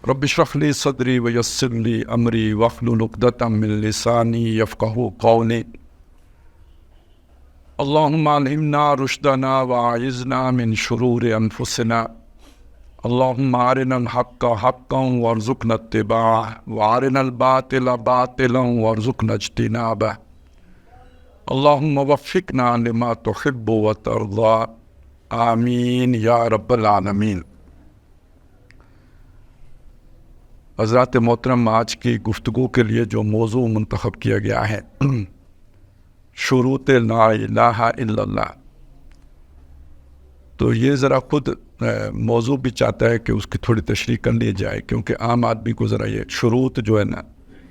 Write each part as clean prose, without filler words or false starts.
رب اشرح لی صدری ویسر لی امری واحلل عقدۃ من لسانی یفقہوا قولی اللہم الہمنا رشدنا واعذنا من شرور انفسنا اللہم ارنا الحق حقا وارزقنا اتباعہ وارنا الباطل باطلا وارزقنا اجتنابہ اللہم وفقنا لما تحب وترضى آمین یا رب العالمین۔ حضرات محترم، آج کی گفتگو کے لیے جو موضوع منتخب کیا گیا ہے شروط لا الہ الا اللہ، تو یہ ذرا خود موضوع بھی چاہتا ہے کہ اس کی تھوڑی تشریح کر لی جائے، کیونکہ عام آدمی کو ذرا یہ شروط جو ہے نا،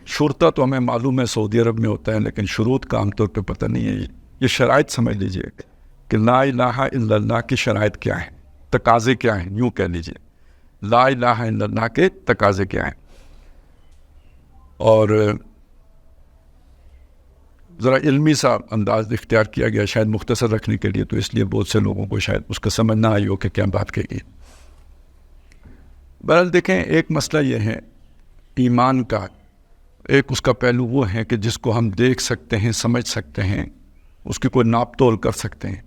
شرطہ تو ہمیں معلوم ہے سعودی عرب میں ہوتا ہے، لیکن شروط کا عام طور پہ پتہ نہیں ہے۔ یہ شرائط سمجھ لیجئے کہ لا الہ الا اللہ کی شرائط کیا ہیں، تقاضے کیا ہیں، یوں کہہ لیجئے لا الہ الا اللہ کے تقاضے کیا ہیں۔ اور ذرا علمی سا انداز اختیار کیا گیا شاید مختصر رکھنے کے لیے، تو اس لیے بہت سے لوگوں کو شاید اس کا سمجھ نہ آئی ہو کہ کیا بات کہی گئی۔ بہرحال دیکھیں، ایک مسئلہ یہ ہے ایمان کا، ایک اس کا پہلو وہ ہے کہ جس کو ہم دیکھ سکتے ہیں، سمجھ سکتے ہیں، اس کی کوئی ناپ تول کر سکتے ہیں۔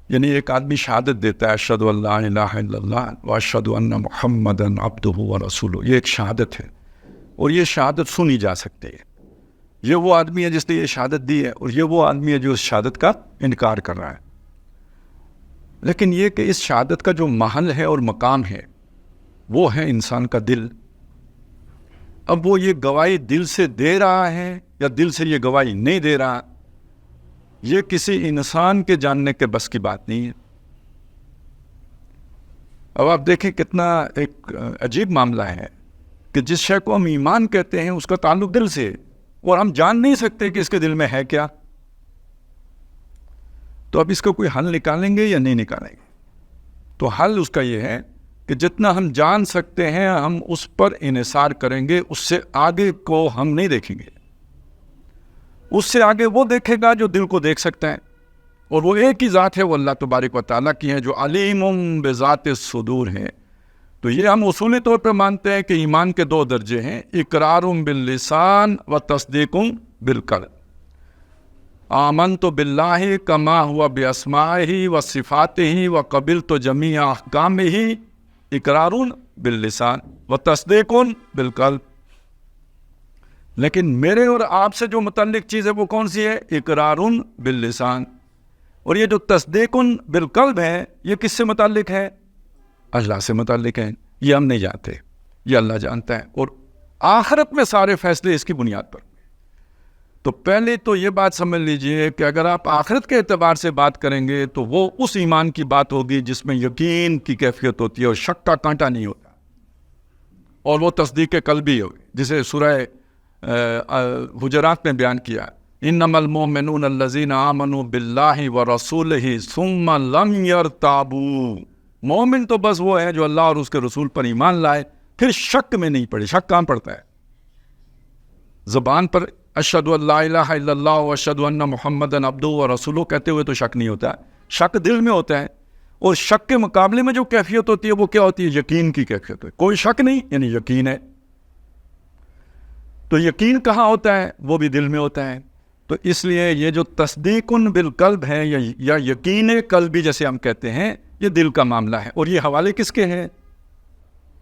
یعنی ایک آدمی شہادت دیتا ہے اشہد ان لا الہ الا اللہ واشہد ان محمدا عبدہ ورسولہ، یہ ایک شہادت ہے، اور یہ شہادت سنی جا سکتی ہے۔ یہ وہ آدمی ہے جس نے یہ شہادت دی ہے، اور یہ وہ آدمی ہے جو اس شہادت کا انکار کر رہا ہے۔ لیکن یہ کہ اس شہادت کا جو محل ہے اور مقام ہے وہ ہے انسان کا دل۔ اب وہ یہ گواہی دل سے دے رہا ہے یا دل سے یہ گواہی نہیں دے رہا، یہ کسی انسان کے جاننے کے بس کی بات نہیں ہے۔ اب آپ دیکھیں کتنا ایک عجیب معاملہ ہے کہ جس شے کو ہم ایمان کہتے ہیں اس کا تعلق دل سے، اور ہم جان نہیں سکتے کہ اس کے دل میں ہے کیا۔ تو اب اس کا کوئی حل نکالیں گے یا نہیں نکالیں گے؟ تو حل اس کا یہ ہے کہ جتنا ہم جان سکتے ہیں ہم اس پر انحصار کریں گے، اس سے آگے کو ہم نہیں دیکھیں گے۔ اس سے آگے وہ دیکھے گا جو دل کو دیکھ سکتا ہے، اور وہ ایک ہی ذات ہے، وہ اللہ تبارک و تعالیٰ کی ہے، جو علیم بذات الصدور ہے۔ تو یہ ہم اصولی طور پہ مانتے ہیں کہ ایمان کے دو درجے ہیں، اقرار باللسان و تصدیق بالقلب۔ آمنت باللہ کما ہوا باسمائہ و صفاتہ و قبلت جمیع احکامہ، اقرار باللسان و تصدیق بالقلب۔ لیکن میرے اور آپ سے جو متعلق چیز ہے وہ کون سی ہے؟ اقرار باللسان۔ اور یہ جو تصدیق بالقلب ہے یہ کس سے متعلق ہے؟ اللہ سے متعلق ہے۔ یہ ہم نہیں جانتے، یہ اللہ جانتا ہے، اور آخرت میں سارے فیصلے اس کی بنیاد پر۔ تو پہلے تو یہ بات سمجھ لیجئے کہ اگر آپ آخرت کے اعتبار سے بات کریں گے تو وہ اس ایمان کی بات ہوگی جس میں یقین کی کیفیت ہوتی ہے اور شک کا کانٹا نہیں ہوتا، اور وہ تصدیق قلبی ہوگی، جسے سورہ حجرات میں بیان کیا، انما المؤمنون الذین آمنوا باللہ ورسولہ ثم لم یرتابوا۔ مومن تو بس وہ ہے جو اللہ اور اس کے رسول پر ایمان لائے پھر شک میں نہیں پڑے۔ شک کہاں پڑتا ہے؟ زبان پر اشہد ان لا الہ الا اللہ واشہد ان محمدا عبدہ ورسولہ کہتے ہوئے تو شک نہیں ہوتا، شک دل میں ہوتا ہے، اور شک کے مقابلے میں جو کیفیت ہوتی ہے وہ کیا ہوتی ہے؟ یقین کی کیفیت ہے۔ کوئی شک نہیں یعنی یقین ہے۔ تو یقین کہاں ہوتا ہے؟ وہ بھی دل میں ہوتا ہے۔ تو اس لیے یہ جو تصدیق بالقلب ہے یا یقین قلبی جیسے ہم کہتے ہیں، یہ دل کا معاملہ ہے، اور یہ حوالے کس کے ہیں؟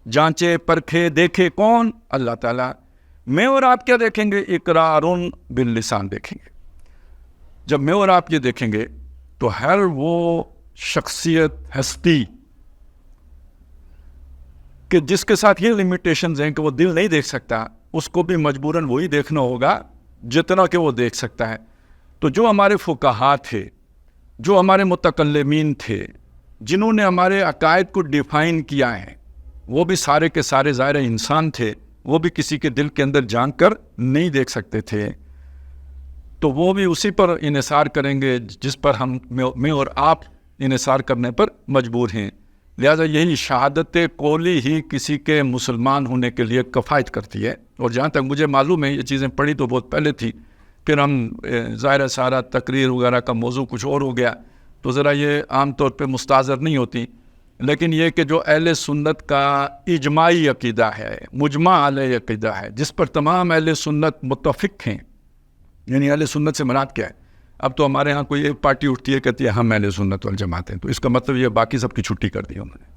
جانچے پرکھے دیکھے کون؟ اللہ تعالیٰ۔ میں اور آپ کیا دیکھیں گے؟ اقرار باللسان دیکھیں گے۔ جب میں اور آپ یہ دیکھیں گے تو ہر وہ شخصیت، ہستی کہ جس کے ساتھ یہ لمیٹیشنز ہیں کہ وہ دل نہیں دیکھ سکتا، اس کو بھی مجبوراً وہی دیکھنا ہوگا جتنا کہ وہ دیکھ سکتا ہے۔ تو جو ہمارے فقہا تھے، جو ہمارے متکلمین تھے، جنہوں نے ہمارے عقائد کو ڈیفائن کیا ہے، وہ بھی سارے کے سارے ظاہر انسان تھے، وہ بھی کسی کے دل کے اندر جھانک کر نہیں دیکھ سکتے تھے۔ تو وہ بھی اسی پر انحصار کریں گے جس پر میں اور آپ انحصار کرنے پر مجبور ہیں۔ لہذا یہی شہادت قولی ہی کسی کے مسلمان ہونے کے لیے کفایت کرتی ہے۔ اور جہاں تک مجھے معلوم ہے، یہ چیزیں پڑھی تو بہت پہلے تھی، پھر ہم ظاہر سارا تقریر وغیرہ کا موضوع کچھ اور ہو گیا، تو ذرا یہ عام طور پہ مستحضر نہیں ہوتی، لیکن یہ کہ جو اہل سنت کا اجماعی عقیدہ ہے، مجمع علیہ عقیدہ ہے، جس پر تمام اہل سنت متفق ہیں، یعنی اہل سنت سے مراد کیا ہے؟ اب تو ہمارے ہاں کوئی ایک پارٹی اٹھتی ہے کہتی ہے ہم اہل سنت والجماعت ہیں، تو اس کا مطلب یہ باقی سب کی چھٹی کر دی انہوں نے.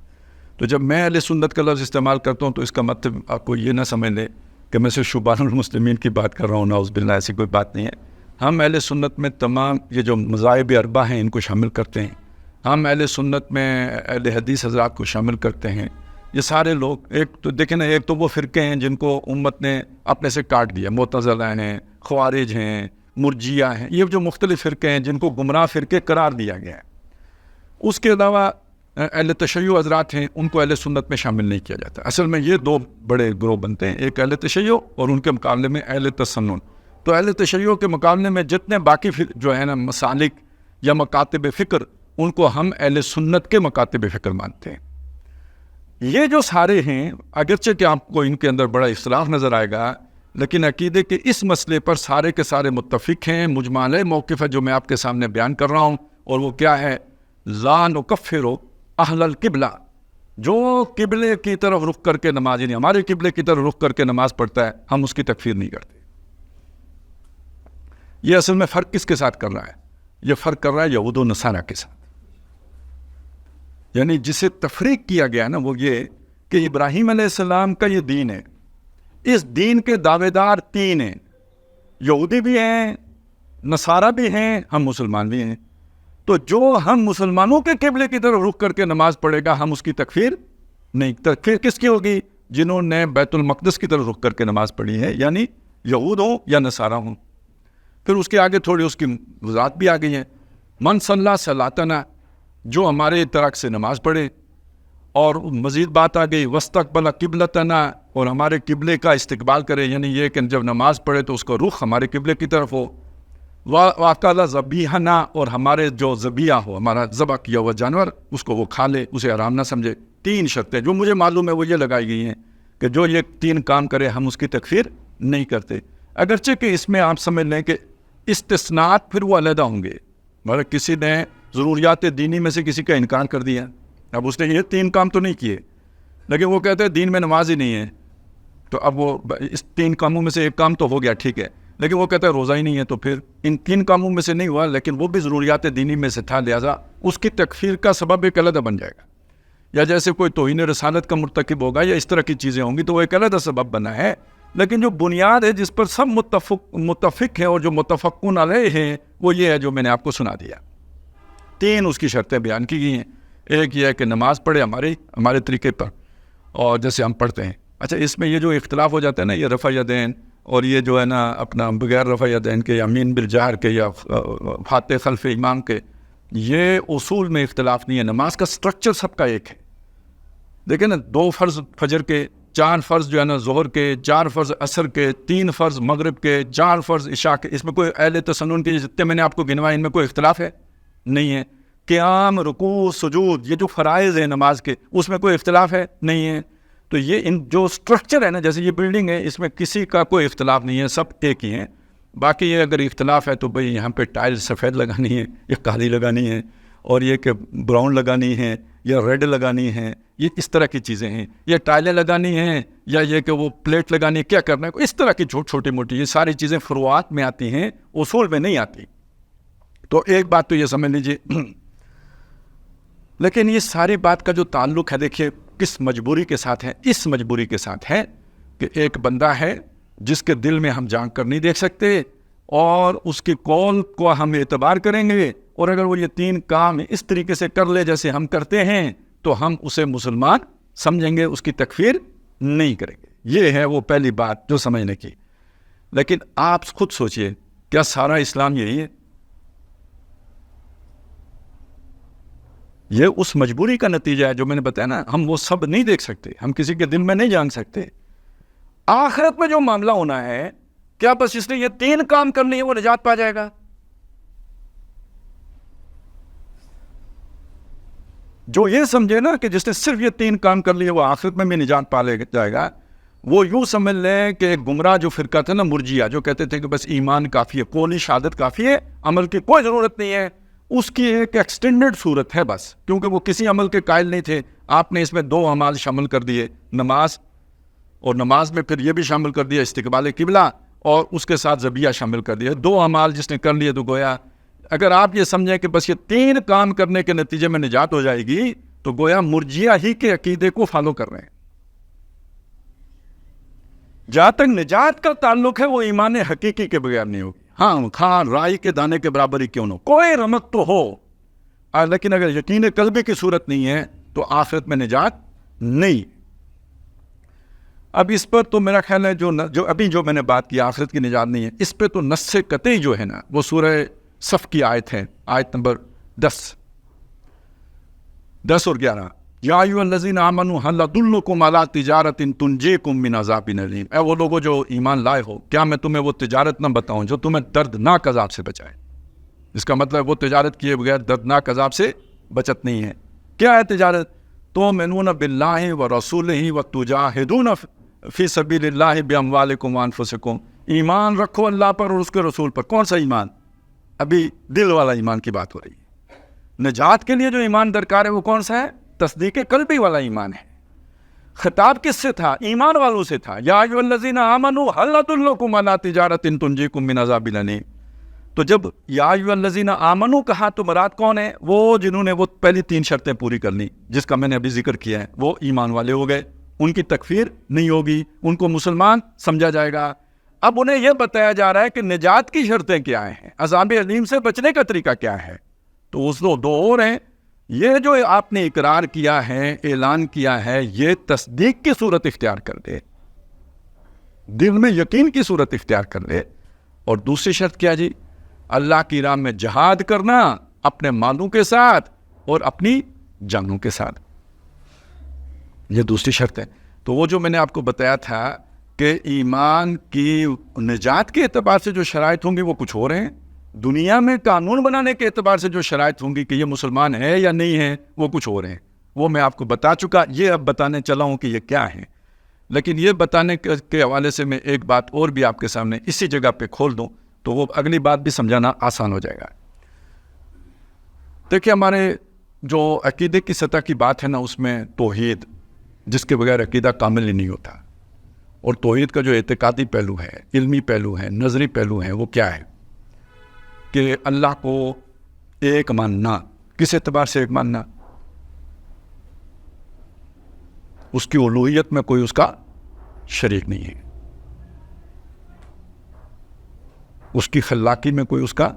تو جب میں اہل سنت کا لفظ استعمال کرتا ہوں تو اس کا مطلب آپ کو یہ نہ سمجھ لیں کہ میں صرف شبان المسلمین کی بات کر رہا ہوں، نعوذ باللہ، ایسی کوئی بات نہیں ہے. ہم اہل سنت میں تمام یہ جو مذاہب اربع ہیں ان کو شامل کرتے ہیں. ہم اہل سنت میں اہل حدیث حضرات کو شامل کرتے ہیں. یہ سارے لوگ، ایک تو دیکھیں نا، ایک تو وہ فرقے ہیں جن کو امت نے اپنے سے کاٹ دیا، معتزلہ ہیں، خوارج ہیں، مرجیہ ہیں، یہ جو مختلف فرقے ہیں جن کو گمراہ فرقے قرار دیا گیا ہے. اس کے علاوہ اہل تشیع حضرات ہیں، ان کو اہل سنت میں شامل نہیں کیا جاتا. اصل میں یہ دو بڑے گروہ بنتے ہیں، ایک اہل تشیع اور ان کے مقابلے میں اہل تسنن. تو اہل تشیع کے مقابلے میں جتنے باقی جو ہے نا مسالک یا مکاتب فکر، ان کو ہم اہل سنت کے مکاتب فکر مانتے ہیں. یہ جو سارے ہیں، اگرچہ کہ آپ کو ان کے اندر بڑا اختلاف نظر آئے گا، لیکن عقیدے کے اس مسئلے پر سارے کے سارے متفق ہیں. مجمع علیہ موقف ہے جو میں آپ کے سامنے بیان کر رہا ہوں، اور وہ کیا ہے؟ لا نکفر اہل القبلہ، جو قبلے کی طرف رخ کر کے نماز، یعنی ہمارے قبلے کی طرف رخ کر کے نماز پڑھتا ہے، ہم اس کی تکفیر نہیں کرتے. یہ اصل میں فرق کس کے ساتھ کر رہا ہے؟ یہ فرق کر رہا ہے یہود و نصارہ کے ساتھ. یعنی جسے تفریق کیا گیا نا، وہ یہ کہ ابراہیم علیہ السلام کا یہ دین ہے، اس دین کے دعوے دار تین ہیں، یہودی بھی ہیں، نصارہ بھی ہیں، ہم مسلمان بھی ہیں. تو جو ہم مسلمانوں کے قبلے کی طرف رخ کر کے نماز پڑھے گا، ہم اس کی تکفیر نہیں. تکفیر کس کی ہوگی؟ جنہوں نے بیت المقدس کی طرف رخ کر کے نماز پڑھی ہے، یعنی یہود ہوں یا نصارہ ہوں. پھر اس کے آگے تھوڑی اس کی وضاحت بھی آ گئی ہے. من صلی صلاتنا، جو ہمارے طرح سے نماز پڑھے. اور مزید بات آ گئی واستقبل قبلتنا، اور ہمارے قبلے کا استقبال کرے، یعنی یہ کہ جب نماز پڑھے تو اس کا رخ ہمارے قبلے کی طرف ہو. واقعہ ذبیحنا، اور ہمارے جو ذبیحہ ہو، ہمارا ذبح کیا ہوا جانور، اس کو وہ کھا لے، اسے حرام نہ سمجھے. تین شرطیں جو مجھے معلوم ہے وہ یہ لگائی گئی ہیں کہ جو یہ تین کام کرے ہم اس کی تکفیر نہیں کرتے. اگرچہ کہ اس میں آپ سمجھ لیں کہ استثناءات پھر وہ علیحدہ ہوں گے. مگر کسی نے ضروریات دینی میں سے کسی کا انکار کر دیا، اب اس نے یہ تین کام تو نہیں کیے، لیکن وہ کہتے ہیں دین میں نماز ہی نہیں ہے، تو اب وہ اس تین کاموں میں سے ایک کام تو ہو گیا، ٹھیک ہے، لیکن وہ کہتا ہے روزہ ہی نہیں ہے، تو پھر ان تین کاموں میں سے نہیں ہوا، لیکن وہ بھی ضروریات دینی میں سے تھا، لہٰذا اس کی تکفیر کا سبب ایک علیحدہ بن جائے گا. یا جیسے کوئی توہین رسالت کا مرتکب ہوگا یا اس طرح کی چیزیں ہوں گی تو وہ ایک علیحدہ سبب بنا ہے. لیکن جو بنیاد ہے جس پر سب متفق ہیں اور جو متفقون علیہ ہیں، وہ یہ ہے جو میں نے آپ کو سنا دیا. تین اس کی شرطیں بیان کی گئی ہیں. ایک یہ ہے کہ نماز پڑھے ہمارے طریقے پر، اور جیسے ہم پڑھتے ہیں. اچھا، اس میں یہ جو اختلاف ہو جاتا ہے نا، یہ رفع یدین اور یہ جو ہے نا اپنا بغیر رفع یدین کے، یا مین بالجہر کے، یا فاتح خلف امام کے، یہ اصول میں اختلاف نہیں ہے. نماز کا سٹرکچر سب کا ایک ہے. دیکھیں نا، 2 فرض فجر کے، 4 فرض جو ہے نا ظہر کے، 4 فرض عصر کے، 3 فرض مغرب کے، 4 فرض عشاء کے. اس میں کوئی اہل تسنن کے جتنے میں نے آپ کو گنوائے ان میں کوئی اختلاف ہے؟ نہیں ہے. قیام، رکوع، سجود، یہ جو فرائض ہیں نماز کے، اس میں کوئی اختلاف ہے؟ نہیں ہے. تو یہ ان جو سٹرکچر ہے نا، جیسے یہ بلڈنگ ہے، اس میں کسی کا کوئی اختلاف نہیں ہے، سب ایک ہی ہیں. باقی یہ اگر اختلاف ہے تو بھئی یہاں پہ ٹائل سفید لگانی ہے یا کالی لگانی ہے، اور یہ کہ براؤن لگانی ہے یا ریڈ لگانی ہے، یہ اس طرح کی چیزیں ہیں. یہ ٹائلیں لگانی ہیں یا یہ کہ وہ پلیٹ لگانی ہے، کیا کرنا ہے، اس طرح کی چھوٹی موٹی یہ ساری چیزیں فروعات میں آتی ہیں، اصول میں نہیں آتی. تو ایک بات تو یہ سمجھ لیجیے. لیکن یہ ساری بات کا جو تعلق ہے، دیکھیے کس مجبوری کے ساتھ ہے. اس مجبوری کے ساتھ ہے کہ ایک بندہ ہے جس کے دل میں ہم جھانک کر نہیں دیکھ سکتے، اور اس کے قول کو ہم اعتبار کریں گے، اور اگر وہ یہ 3 کام اس طریقے سے کر لے جیسے ہم کرتے ہیں تو ہم اسے مسلمان سمجھیں گے، اس کی تکفیر نہیں کریں گے. یہ ہے وہ پہلی بات جو سمجھنے کی. لیکن آپ خود سوچئے، کیا سارا اسلام یہی ہے؟ یہ اس مجبوری کا نتیجہ ہے جو میں نے بتایا نا. ہم وہ سب نہیں دیکھ سکتے، ہم کسی کے دل میں نہیں جان سکتے. آخرت میں جو معاملہ ہونا ہے، کیا بس اس نے یہ 3 کام کر لیے وہ نجات پا جائے گا؟ جو یہ سمجھے نا کہ جس نے صرف یہ 3 کام کر لیے وہ آخرت میں بھی نجات پا لے جائے گا، وہ یوں سمجھ لیں کہ ایک گمراہ جو فرقہ تھا نا، مرجیہ، جو کہتے تھے کہ بس ایمان کافی ہے، قولی شہادت کافی ہے، عمل کی کوئی ضرورت نہیں ہے. اس کی ایک ایکسٹینڈڈ صورت ہے بس، کیونکہ وہ کسی عمل کے قائل نہیں تھے، آپ نے اس میں 2 اعمال شامل کر دیے، نماز، اور نماز میں پھر یہ بھی شامل کر دیا استقبال قبلہ، اور اس کے ساتھ ذبیحہ شامل کر دیا، 2 اعمال جس نے کر لیے تو گویا اگر آپ یہ سمجھیں کہ بس یہ 3 کام کرنے کے نتیجے میں نجات ہو جائے گی تو گویا مرجیہ ہی کے عقیدے کو فالو کر رہے ہیں۔ جہاں تک نجات کا تعلق ہے وہ ایمان حقیقی کے بغیر نہیں ہوگی، ہاں خان رائی کے دانے کے برابر ہی کیوں نہ ہو، کوئی رمق تو ہو، لیکن اگر یقین قلبی کی صورت نہیں ہے تو آخرت میں نجات نہیں۔ اب اس پر تو میرا خیال ہے جو میں نے بات کی آخرت کی نجات نہیں ہے، اس پہ تو نص قطعی جو ہے نا وہ سورہ صف کی آیت ہے، آیت نمبر 10 اور 11، یا ایھا الذین آمنوا ھل ادلکم علی تجارۃ تنجیکم من عذاب الیم، اے وہ لوگوں جو ایمان لائے ہو، کیا میں تمہیں وہ تجارت نہ بتاؤں جو تمہیں دردناک عذاب سے بچائے؟ اس کا مطلب وہ تجارت کیے بغیر دردناک عذاب سے بچت نہیں ہے۔ کیا ہے تجارت؟ تؤمنون باللہ ورسولہ وتجاہدون فی سبیل اللہ باموالکم وانفسکم، ایمان رکھو اللہ پر اور اس کے رسول پر۔ کون سا ایمان؟ ابھی دل والا ایمان کی بات ہو رہی ہے۔ نجات کے لیے جو ایمان درکار ہے وہ کون سا ہے؟ تصدیق قلبی والا ایمان ہے۔ خطاب کس سے تھا؟ ایمان والوں سے تھا، یا ایھا الذین آمنوا ھل ادلکم علی تجارۃ تنجیکم من عذاب الیم۔ تو جب یا ایھا الذین آمنوا کہا تو مراد کون ہے؟ وہ جنہوں نے وہ پہلی 3 شرطیں پوری کر لی جس کا میں نے ابھی ذکر کیا ہے، وہ ایمان والے ہو گئے، ان کی تکفیر نہیں ہوگی، ان کو مسلمان سمجھا جائے گا۔ اب انہیں یہ بتایا جا رہا ہے کہ نجات کی شرطیں کیا ہیں، عذاب علیم سے بچنے کا طریقہ کیا ہے۔ تو اس 2 اور ہیں، یہ جو آپ نے اقرار کیا ہے، اعلان کیا ہے، یہ تصدیق کی صورت اختیار کر دے، دل میں یقین کی صورت اختیار کر دے۔ اور دوسری شرط کیا جی؟ اللہ کی راہ میں جہاد کرنا، اپنے مالوں کے ساتھ اور اپنی جانوں کے ساتھ، یہ دوسری شرط ہے۔ تو وہ جو میں نے آپ کو بتایا تھا کہ ایمان کی نجات کے اعتبار سے جو شرائط ہوں گی وہ کچھ اور ہیں، دنیا میں قانون بنانے کے اعتبار سے جو شرائط ہوں گی کہ یہ مسلمان ہے یا نہیں ہے وہ کچھ اور ہیں، وہ میں آپ کو بتا چکا، یہ اب بتانے چلا ہوں کہ یہ کیا ہے۔ لیکن یہ بتانے کے حوالے سے میں ایک بات اور بھی آپ کے سامنے اسی جگہ پہ کھول دوں تو وہ اگلی بات بھی سمجھانا آسان ہو جائے گا۔ دیکھیے ہمارے جو عقیدے کی سطح کی بات ہے نا، اس میں توحید، جس کے بغیر عقیدہ کامل ہی نہیں ہوتا، اور توحید کا جو اعتقادی پہلو ہے، علمی پہلو ہے، نظری پہلو ہے، وہ کیا ہے کہ اللہ کو ایک ماننا۔ کس اعتبار سے ایک ماننا؟ اس کی الوہیت میں کوئی اس کا شریک نہیں ہے، اس کی خلاقی میں کوئی اس کا،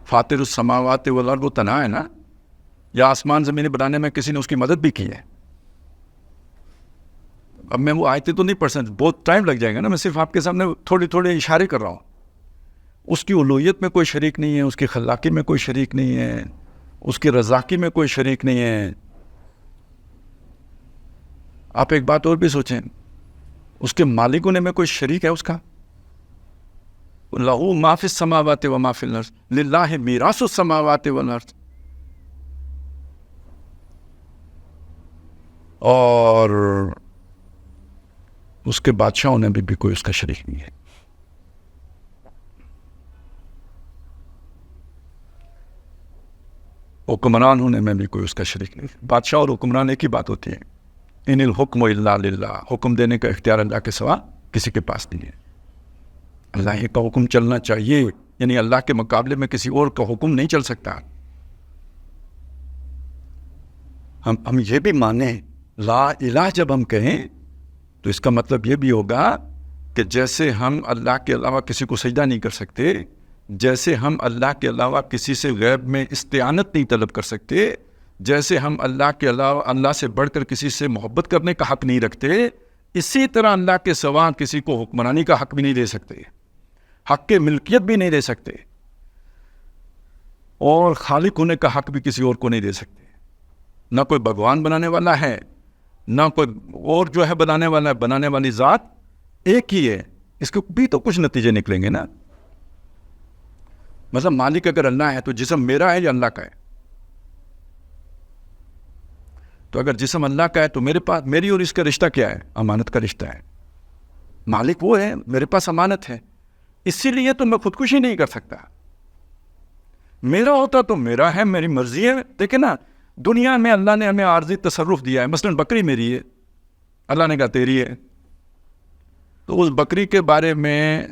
فاطر السماوات والارض تنہا ہے نا، یا آسمان زمین بنانے میں کسی نے اس کی مدد بھی کی ہے۔ اب میں وہ آیتیں تو نہیں پڑھ سکتا، بہت ٹائم لگ جائے گا نا، میں صرف آپ کے سامنے تھوڑی تھوڑی اشارے کر رہا ہوں۔ اس کی الوہیت میں کوئی شریک نہیں ہے، اس کی خلاقی میں کوئی شریک نہیں ہے، اس کی رزاقی میں کوئی شریک نہیں ہے۔ آپ ایک بات اور بھی سوچیں، اس کے مالک ہونے میں کوئی شریک ہے اس کا؟ لَهُ مَا فِي السَّمَاوَاتِ وَمَا فِي الْأَرْضِ لِلَّهِ مِيرَاثُ السَّمَاوَاتِ وَالْأَرْضِ، اور اس کے بادشاہ ہونے میں بھی کوئی اس کا شریک نہیں ہے۔ حکمران ہونے میں بھی کوئی اس کا شریک نہیں۔ بادشاہ اور حکمران ایک ہی بات ہوتی ہے، ان الحکم الا للہ، حکم دینے کا اختیار اللہ کے سوا کسی کے پاس نہیں ہے۔ اللہ کا حکم چلنا چاہیے، یعنی اللہ کے مقابلے میں کسی اور کا حکم نہیں چل سکتا۔ ہم یہ بھی مانیں، لا الہ جب ہم کہیں تو اس کا مطلب یہ بھی ہوگا کہ جیسے ہم اللہ کے علاوہ کسی کو سجدہ نہیں کر سکتے، جیسے ہم اللہ کے علاوہ کسی سے غیب میں استعانت نہیں طلب کر سکتے، جیسے ہم اللہ کے علاوہ اللہ سے بڑھ کر کسی سے محبت کرنے کا حق نہیں رکھتے، اسی طرح اللہ کے سوا کسی کو حکمرانی کا حق بھی نہیں دے سکتے، حق کے ملکیت بھی نہیں دے سکتے، اور خالق ہونے کا حق بھی کسی اور کو نہیں دے سکتے۔ نہ کوئی بھگوان بنانے والا ہے، نہ کوئی اور جو ہے بنانے والا ہے، بنانے والی ذات ایک ہی ہے۔ اس کے بھی تو کچھ نتیجے نکلیں گے نا۔ مثلا مالک اگر اللہ ہے تو جسم میرا ہے یا اللہ کا ہے؟ تو اگر جسم اللہ کا ہے تو میرے پاس میری اور اس کا رشتہ کیا ہے؟ امانت کا رشتہ ہے۔ مالک وہ ہے، میرے پاس امانت ہے، اسی لیے تو میں خودکشی نہیں کر سکتا۔ میرا ہوتا تو میرا ہے، میری مرضی ہے. دیکھیں نا، دنیا میں اللہ نے ہمیں عارضی تصرف دیا ہے. مثلا بکری میری ہے، اللہ نے کہا تیری ہے. تو اس بکری کے بارے میں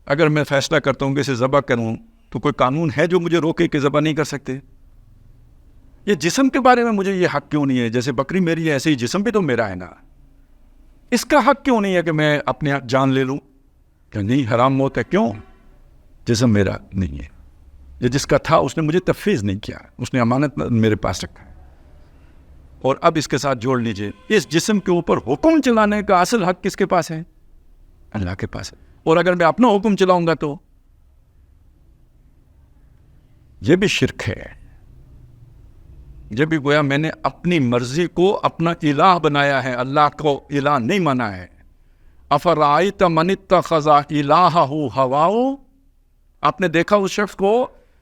اگر میں فیصلہ کرتا ہوں کہ اسے ذبح کروں تو کوئی قانون ہے جو مجھے روکے کہ ذبح نہیں کر سکتے؟ یہ جسم کے بارے میں مجھے یہ حق کیوں نہیں ہے؟ جیسے بکری میری ہے ایسے ہی جسم بھی تو میرا ہے نا. اس کا حق کیوں نہیں ہے کہ میں اپنے جان لے لوں؟ کہ نہیں، حرام موت ہے. کیوں؟ جسم میرا نہیں ہے. یہ جس کا تھا اس نے مجھے تفویض نہیں کیا، اس نے امانت میرے پاس رکھا ہے. اور اب اس کے ساتھ جوڑ لیجئے، اس جسم کے اوپر حکم چلانے کا اصل حق کس کے پاس ہے؟ اللہ کے پاس ہے. اور اگر میں اپنا حکم چلاؤں گا تو یہ بھی شرک ہے. یہ بھی گویا میں نے اپنی مرضی کو اپنا الہ بنایا ہے، اللہ کو الہ نہیں مانا ہے. افرأیت من اتخذ الہہ ہواہ، آپ نے دیکھا اس شخص کو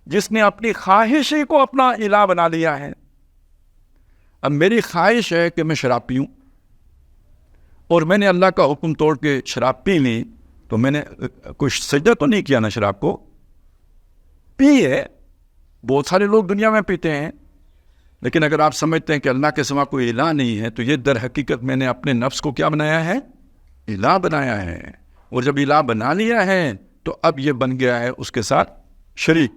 جس نے اپنی خواہشی کو اپنا الہ بنا لیا ہے. اب میری خواہش ہے کہ میں شراب پیوں، اور میں نے اللہ کا حکم توڑ کے شراب پی لی، تو میں نے کوئی سجدہ تو نہیں کیا نا، شراب کو پی ہے. بہت سارے لوگ دنیا میں پیتے ہیں، لیکن اگر آپ سمجھتے ہیں کہ اللہ کے سوا کوئی الہ نہیں ہے تو یہ در حقیقت میں نے اپنے نفس کو کیا بنایا ہے؟ الہ بنایا ہے. اور جب الہ بنا لیا ہے تو اب یہ بن گیا ہے اس کے ساتھ شریک.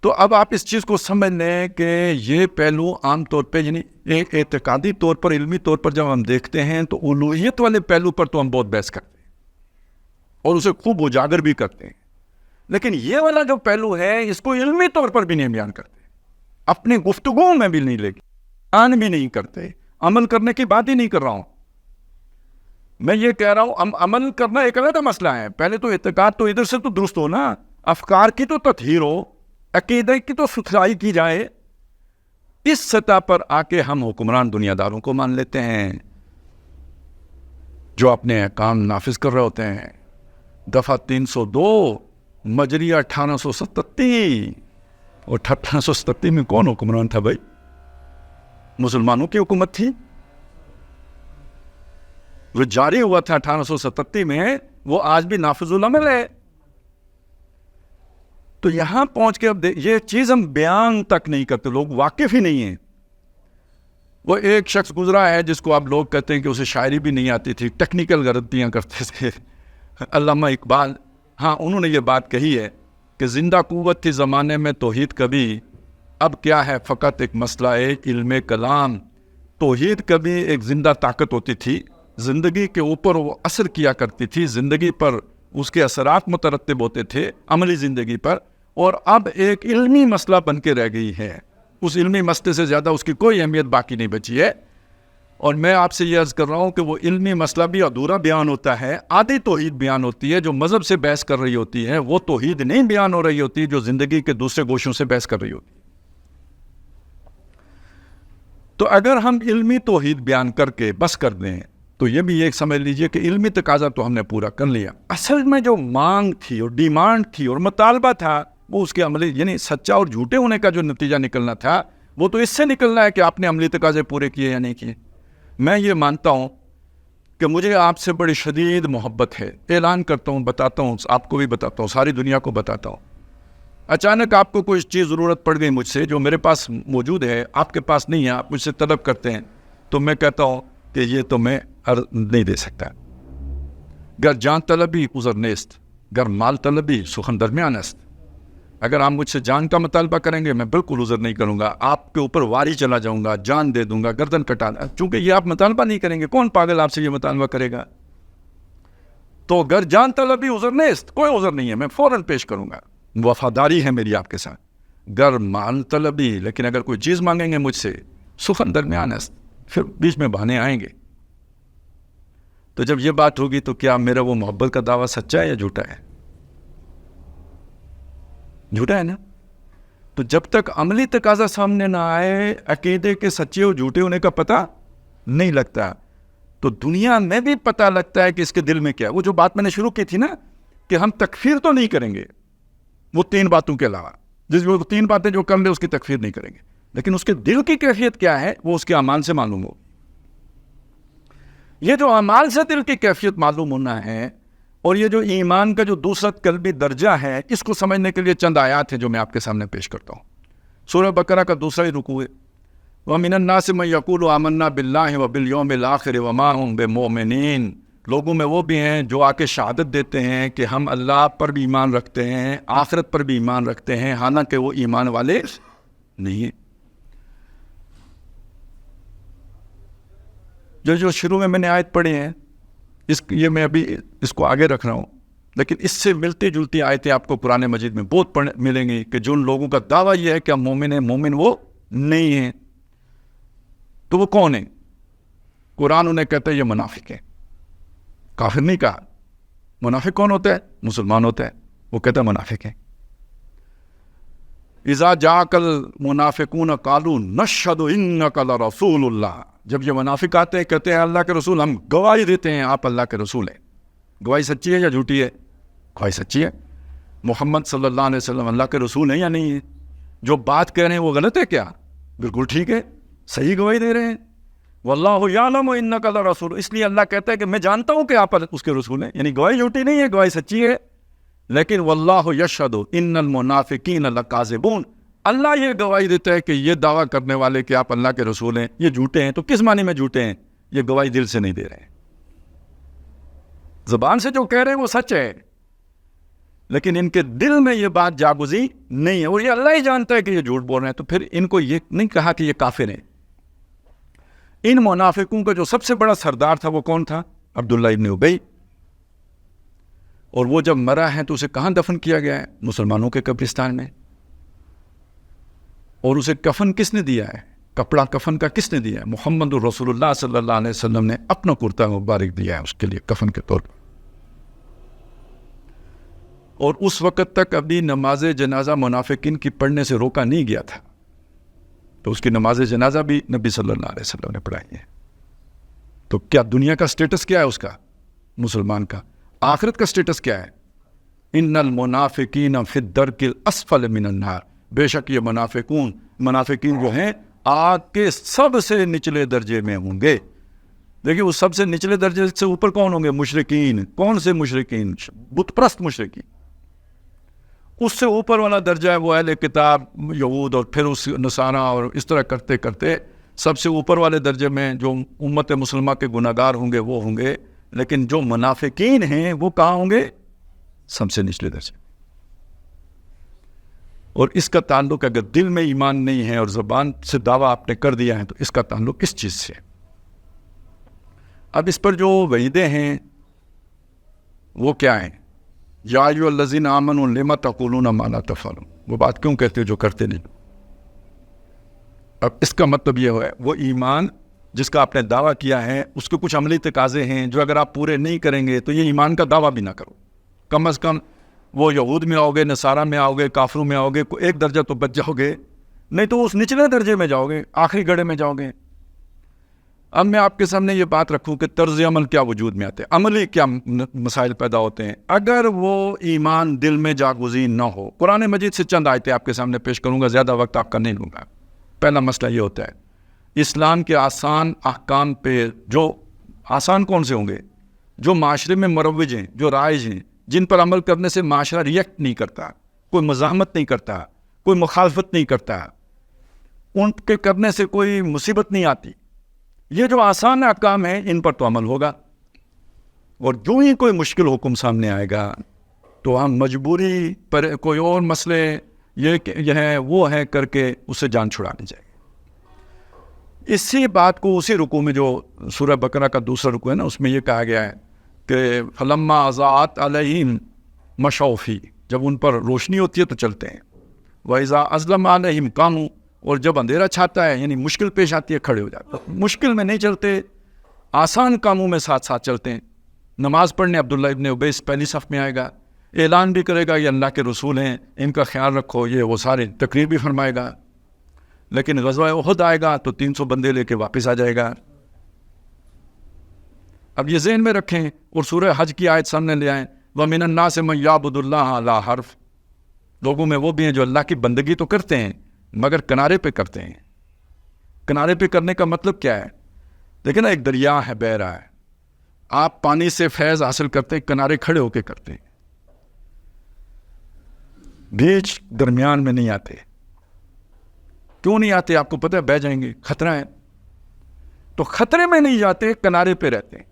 تو اب آپ اس چیز کو سمجھ لیں کہ یہ پہلو عام طور پہ، یعنی ایک اعتقادی طور پر، علمی طور پر جب ہم دیکھتے ہیں تو الوہیت والے پہلو پر تو ہم بہت بحث کرتے ہیں اور اسے خوب اجاگر بھی کرتے ہیں. لیکن یہ والا جو پہلو ہے اس کو علمی طور پر بھی نہیں بیان کرتے، اپنی گفتگو میں بھی نہیں لے کے بیان بھی نہیں کرتے. عمل کرنے کی بات ہی نہیں کر رہا ہوں میں، یہ کہہ رہا ہوں عمل کرنا ایک علیحدہ مسئلہ ہے. پہلے تو اعتقاد تو ادھر سے تو درست ہو نا، افکار کی تو تطہیر ہو، عقیدے کی تو ستھرائی کی جائے. اس سطح پر آ کے ہم حکمران دنیا داروں کو مان لیتے ہیں جو اپنے احکام نافذ کر رہے ہوتے ہیں. دفعہ 302 مجریہ 1837، اور 1837 میں کون حکمران تھا بھائی؟ مسلمانوں کی حکومت تھی. وہ جاری ہوا تھا 1837 میں، وہ آج بھی نافذ العمل ہے. تو یہاں پہنچ کے اب یہ چیز ہم بیان تک نہیں کرتے، لوگ واقف ہی نہیں ہیں. وہ ایک شخص گزرا ہے جس کو آپ لوگ کہتے ہیں کہ اسے شاعری بھی نہیں آتی تھی، ٹیکنیکل غلطیاں کرتے تھے، علامہ اقبال. ہاں، انہوں نے یہ بات کہی ہے کہ زندہ قوت تھی زمانے میں توحید کبھی، اب کیا ہے فقط ایک مسئلہ علم کلام. توحید کبھی ایک زندہ طاقت ہوتی تھی، زندگی کے اوپر وہ اثر کیا کرتی تھی، زندگی پر اس کے اثرات مترتب ہوتے تھے عملی زندگی پر. اور اب ایک علمی مسئلہ بن کے رہ گئی ہے، اس علمی مسئلے سے زیادہ اس کی کوئی اہمیت باقی نہیں بچی ہے. اور میں آپ سے یہ عرض کر رہا ہوں کہ وہ علمی مسئلہ بھی ادھورا بیان ہوتا ہے، آدھی توحید بیان ہوتی ہے جو مذہب سے بحث کر رہی ہوتی ہے، وہ توحید نہیں بیان ہو رہی ہوتی جو زندگی کے دوسرے گوشوں سے بحث کر رہی ہوتی ہے. تو اگر ہم علمی توحید بیان کر کے بس کر دیں تو یہ بھی ایک سمجھ لیجئے کہ علمی تقاضا تو ہم نے پورا کر لیا. اصل میں جو مانگ تھی اور ڈیمانڈ تھی اور مطالبہ تھا وہ اس کے عملی، یعنی سچا اور جھوٹے ہونے کا جو نتیجہ نکلنا تھا وہ تو اس سے نکلنا ہے کہ آپ نے عملی تقاضے پورے کیے یا نہیں کیے. میں یہ مانتا ہوں کہ مجھے آپ سے بڑی شدید محبت ہے، اعلان کرتا ہوں، بتاتا ہوں، آپ کو بھی بتاتا ہوں، ساری دنیا کو بتاتا ہوں. اچانک آپ کو کوئی چیز ضرورت پڑ گئی مجھ سے جو میرے پاس موجود ہے، آپ کے پاس نہیں ہے، آپ مجھ سے طلب کرتے ہیں، تو میں کہتا ہوں کہ یہ تو میں نہیں دے سکتا. گر جان طلبی عذر نیست، گر مال طلبی سخن درمیان است. اگر آپ مجھ سے جان کا مطالبہ کریں گے میں بالکل عذر نہیں کروں گا، آپ کے اوپر واری چلا جاؤں گا، جان دے دوں گا، گردن کٹا دوں. چونکہ یہ آپ مطالبہ نہیں کریں گے، کون پاگل آپ سے یہ مطالبہ کرے گا؟ تو گر جان طلبی عذر نیست، کوئی عذر نہیں ہے، میں فوراً پیش کروں گا، وفاداری ہے میری آپ کے ساتھ. گر مال طلبی، لیکن اگر کوئی چیز مانگیں گے مجھ سے، سخن درمیان است، پھر بیچ میں بہانے آئیں گے. تو جب یہ بات ہوگی تو کیا میرا وہ محبت کا دعویٰ سچا ہے یا جھوٹا ہے؟ جھوٹا ہے نا. تو جب تک عملی تقاضا سامنے نہ آئے عقیدے کے سچے اور جھوٹے ہونے کا پتہ نہیں لگتا. تو دنیا میں بھی پتہ لگتا ہے کہ اس کے دل میں کیا ہے. وہ جو بات میں نے شروع کی تھی نا کہ ہم تکفیر تو نہیں کریں گے وہ 3 باتوں کے علاوہ، جس وہ 3 باتیں جو کر لے اس کی تکفیر نہیں کریں گے، لیکن اس کے دل کی کیفیت کیا ہے وہ اس کے اعمال سے معلوم ہو. یہ جو اعمال سے دل کی کیفیت معلوم ہونا ہے اور یہ جو ایمان کا جو دوسرا قلبی درجہ ہے، اس کو سمجھنے کے لیے چند آیات ہیں جو میں آپ کے سامنے پیش کرتا ہوں۔ سورہ بقرہ کا دوسرا ہی رکوع ہے، وَمِنَ النَّاسِ مَن يَقُولُ آمَنَّا بِاللَّهِ وَبِالْيَوْمِ الْآخِرِ وَمَا هُم بِمُؤْمِنِينَ۔ لوگوں میں وہ بھی ہیں جو آ کے شہادت دیتے ہیں کہ ہم اللہ پر بھی ایمان رکھتے ہیں، آخرت پر بھی ایمان رکھتے ہیں، حالانکہ وہ ایمان والے نہیں ہیں۔ جو شروع میں نے آیت پڑھی ہیں، یہ میں ابھی اس کو آگے رکھ رہا ہوں، لیکن اس سے ملتی جلتی آیتیں آپ کو قرآن مجید میں بہت ملیں گی کہ جن لوگوں کا دعویٰ یہ ہے کہ ہم مومن ہیں، مومن وہ نہیں ہیں۔ تو وہ کون ہیں؟ قرآن انہیں کہتا ہے یہ منافق ہیں، کافر نہیں کہا۔ منافق کون ہوتا ہے؟ مسلمان ہوتا ہے، وہ کہتا ہے منافق ہیں۔ اذا جاءک المنافقون قالوا نشهد انک لرسول اللہ، جب یہ منافق آتے ہیں کہتے ہیں اللہ کے رسول، ہم گواہی دیتے ہیں آپ اللہ کے رسول ہیں۔ گواہی سچی ہے یا جھوٹی ہے؟ گواہی سچی ہے۔ محمد صلی اللہ علیہ وسلم اللہ کے رسول ہیں یا نہیں ہے؟ جو بات کہہ رہے ہیں وہ غلط ہے کیا؟ بالکل ٹھیک ہے، صحیح گواہی دے رہے ہیں۔ واللہ یعلم انک لرسول، اس لیے اللہ کہتا ہے کہ میں جانتا ہوں کہ آپ اس کے رسول ہیں، یعنی گواہی جھوٹی نہیں ہے، گواہی سچی ہے۔ لیکن واللہ یشہد ان المنافقین لکاذبون، اللہ یہ گواہی دیتا ہے کہ یہ دعویٰ کرنے والے کہ آپ اللہ کے رسول ہیں یہ جھوٹے ہیں۔ تو کس معنی میں جھوٹے ہیں؟ یہ گواہی دل سے نہیں دے رہے ہیں، زبان سے جو کہہ رہے ہیں وہ سچ ہے، لیکن ان کے دل میں یہ بات جاگزی نہیں ہے، اور یہ اللہ ہی جانتا ہے کہ یہ جھوٹ بول رہے ہیں۔ تو پھر ان کو یہ نہیں کہا کہ یہ کافر ہیں۔ ان منافقوں کا جو سب سے بڑا سردار تھا وہ کون تھا؟ عبداللہ ابن ابی۔ اور وہ جب مرا ہے تو اسے کہاں دفن کیا گیا ہے؟ مسلمانوں کے قبرستان میں۔ اور اسے کفن کس نے دیا ہے؟ کپڑا کفن کا کس نے دیا ہے؟ محمد رسول اللہ صلی اللہ علیہ وسلم نے اپنا کرتا مبارک دیا ہے اس کے لیے کفن کے طور پر۔ اور اس وقت تک ابھی نماز جنازہ منافقین کی پڑھنے سے روکا نہیں گیا تھا، تو اس کی نماز جنازہ بھی نبی صلی اللہ علیہ وسلم نے پڑھائی ہے۔ تو کیا دنیا کا سٹیٹس کیا ہے اس کا؟ مسلمان کا۔ آخرت کا سٹیٹس کیا ہے؟ ان المنافقین فی الدرک الاسفل من النار، بے شک یہ منافقین جو ہیں آگ کے سب سے نچلے درجے میں ہوں گے۔ دیکھیے وہ سب سے نچلے درجے سے اوپر کون ہوں گے؟ مشرکین۔ کون سے مشرکین؟ بت پرست مشرکین۔ اس سے اوپر والا درجہ ہے وہ اہل کتاب یہود، اور پھر اس نصارہ، اور اس طرح کرتے کرتے سب سے اوپر والے درجے میں جو امت مسلمہ کے گناہگار ہوں گے وہ ہوں گے۔ لیکن جو منافقین ہیں وہ کہاں ہوں گے؟ سب سے نچلے درجے۔ اور اس کا تعلق اگر دل میں ایمان نہیں ہے اور زبان سے دعویٰ آپ نے کر دیا ہے تو اس کا تعلق کس چیز سے؟ اب اس پر جو وعیدیں ہیں وہ کیا ہیں؟ یا ایھا الذین آمنوا لم تقولون ما لا تفعلون، وہ بات کیوں کہتے ہو جو کرتے نہیں؟ اب اس کا مطلب یہ ہے وہ ایمان جس کا آپ نے دعویٰ کیا ہے اس کے کچھ عملی تقاضے ہیں جو اگر آپ پورے نہیں کریں گے تو یہ ایمان کا دعویٰ بھی نہ کرو۔ کم از کم وہ یہود میں آؤ گے، نصارہ میں آؤ گے، کافروں میں آؤ گے، ایک درجہ تو بچ جاؤ گے، نہیں تو اس نچلے درجے میں جاؤ گے، آخری گڑھے میں جاؤ گے۔ اب میں آپ کے سامنے یہ بات رکھوں کہ طرز عمل کیا وجود میں آتے ہیں، عملی کیا مسائل پیدا ہوتے ہیں اگر وہ ایمان دل میں جاگزین نہ ہو۔ قرآن مجید سے چند آیتیں آپ کے سامنے پیش کروں گا، زیادہ وقت آپ کا نہیں لوں گا۔ پہلا مسئلہ یہ ہوتا ہے اسلام کے آسان احکام پہ، جو آسان کون سے ہوں گے؟ جو معاشرے میں مروج ہیں، جو رائج ہیں، جن پر عمل کرنے سے معاشرہ ریئیکٹ نہیں کرتا، کوئی مزاحمت نہیں کرتا، کوئی مخالفت نہیں کرتا، ان کے کرنے سے کوئی مصیبت نہیں آتی، یہ جو آسان احکام ہیں ان پر تو عمل ہوگا۔ اور جو ہی کوئی مشکل حکم سامنے آئے گا تو ہم مجبوری پر کوئی اور مسئلے یہ ہے وہ ہے کر کے اسے جان چھڑانے جائے گا۔ اسی بات کو اسی رکوع میں جو سورہ بقرہ کا دوسرا رکوع ہے نا، اس میں یہ کہا گیا ہے کہ فلما اضاءت علیہم مشوا فیہ، جب ان پر روشنی ہوتی ہے تو چلتے ہیں، وَإِذَا أَظْلَمَ عَلَيْهِمْ قَامُوا، اور جب اندھیرا چھاتا ہے یعنی مشکل پیش آتی ہے کھڑے ہو جاتے ہیں۔ مشکل میں نہیں چلتے، آسان کاموں میں ساتھ ساتھ چلتے ہیں۔ نماز پڑھنے عبداللہ ابن ابی پہلی صف میں آئے گا، اعلان بھی کرے گا یہ اللہ کے رسول ہیں، ان کا خیال رکھو، یہ وہ سارے تقریر بھی فرمائے گا۔ لیکن غزوہ احد آئے گا تو 300 بندے لے کے واپس آ جائے گا۔ اب یہ ذہن میں رکھیں اور سورہ حج کی آیت سامنے لے آئیں، وَمِنَ النَّاسِ مَن يَعْبُدُ اللَّهَ عَلَىٰ حَرْفٍ، لوگوں میں وہ بھی ہیں جو اللہ کی بندگی تو کرتے ہیں مگر کنارے پہ کرتے ہیں۔ کنارے پہ کرنے کا مطلب کیا ہے؟ دیکھیں نا، ایک دریا ہے بہہ رہا ہے، آپ پانی سے فیض حاصل کرتے ہیں کنارے کھڑے ہو کے کرتے ہیں، بیچ درمیان میں نہیں آتے. کیوں نہیں آتے؟ آپ کو پتہ ہے بہ جائیں گے، خطرہ ہے. تو خطرے میں نہیں جاتے، کنارے پہ رہتے ہیں،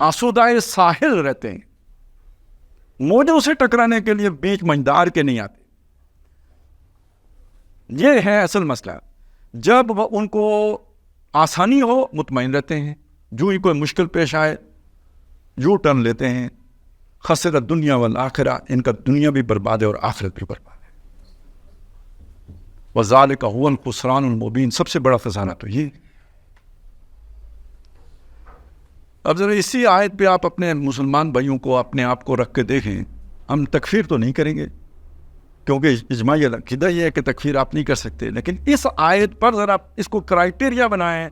آسودائے ساحل رہتے ہیں، موجوں سے ٹکرانے کے لیے بیچ منجدار کے نہیں آتے. یہ ہے اصل مسئلہ. جب ان کو آسانی ہو مطمئن رہتے ہیں، جو ہی کوئی مشکل پیش آئے یو ٹرن لیتے ہیں. خسرت دنیا والآخرہ، ان کا دنیا بھی برباد ہے اور آخرت بھی برباد ہے. وذالک هو الخسران المبین، سب سے بڑا خسارہ تو یہ. اب ذرا اسی آیت پہ آپ اپنے مسلمان بھائیوں کو اپنے آپ کو رکھ کے دیکھیں. ہم تکفیر تو نہیں کریں گے کیونکہ اجماعی عقیدہ یہ ہے کہ تکفیر آپ نہیں کر سکتے، لیکن اس آیت پر ذرا اس کو کرائٹیریا بنائیں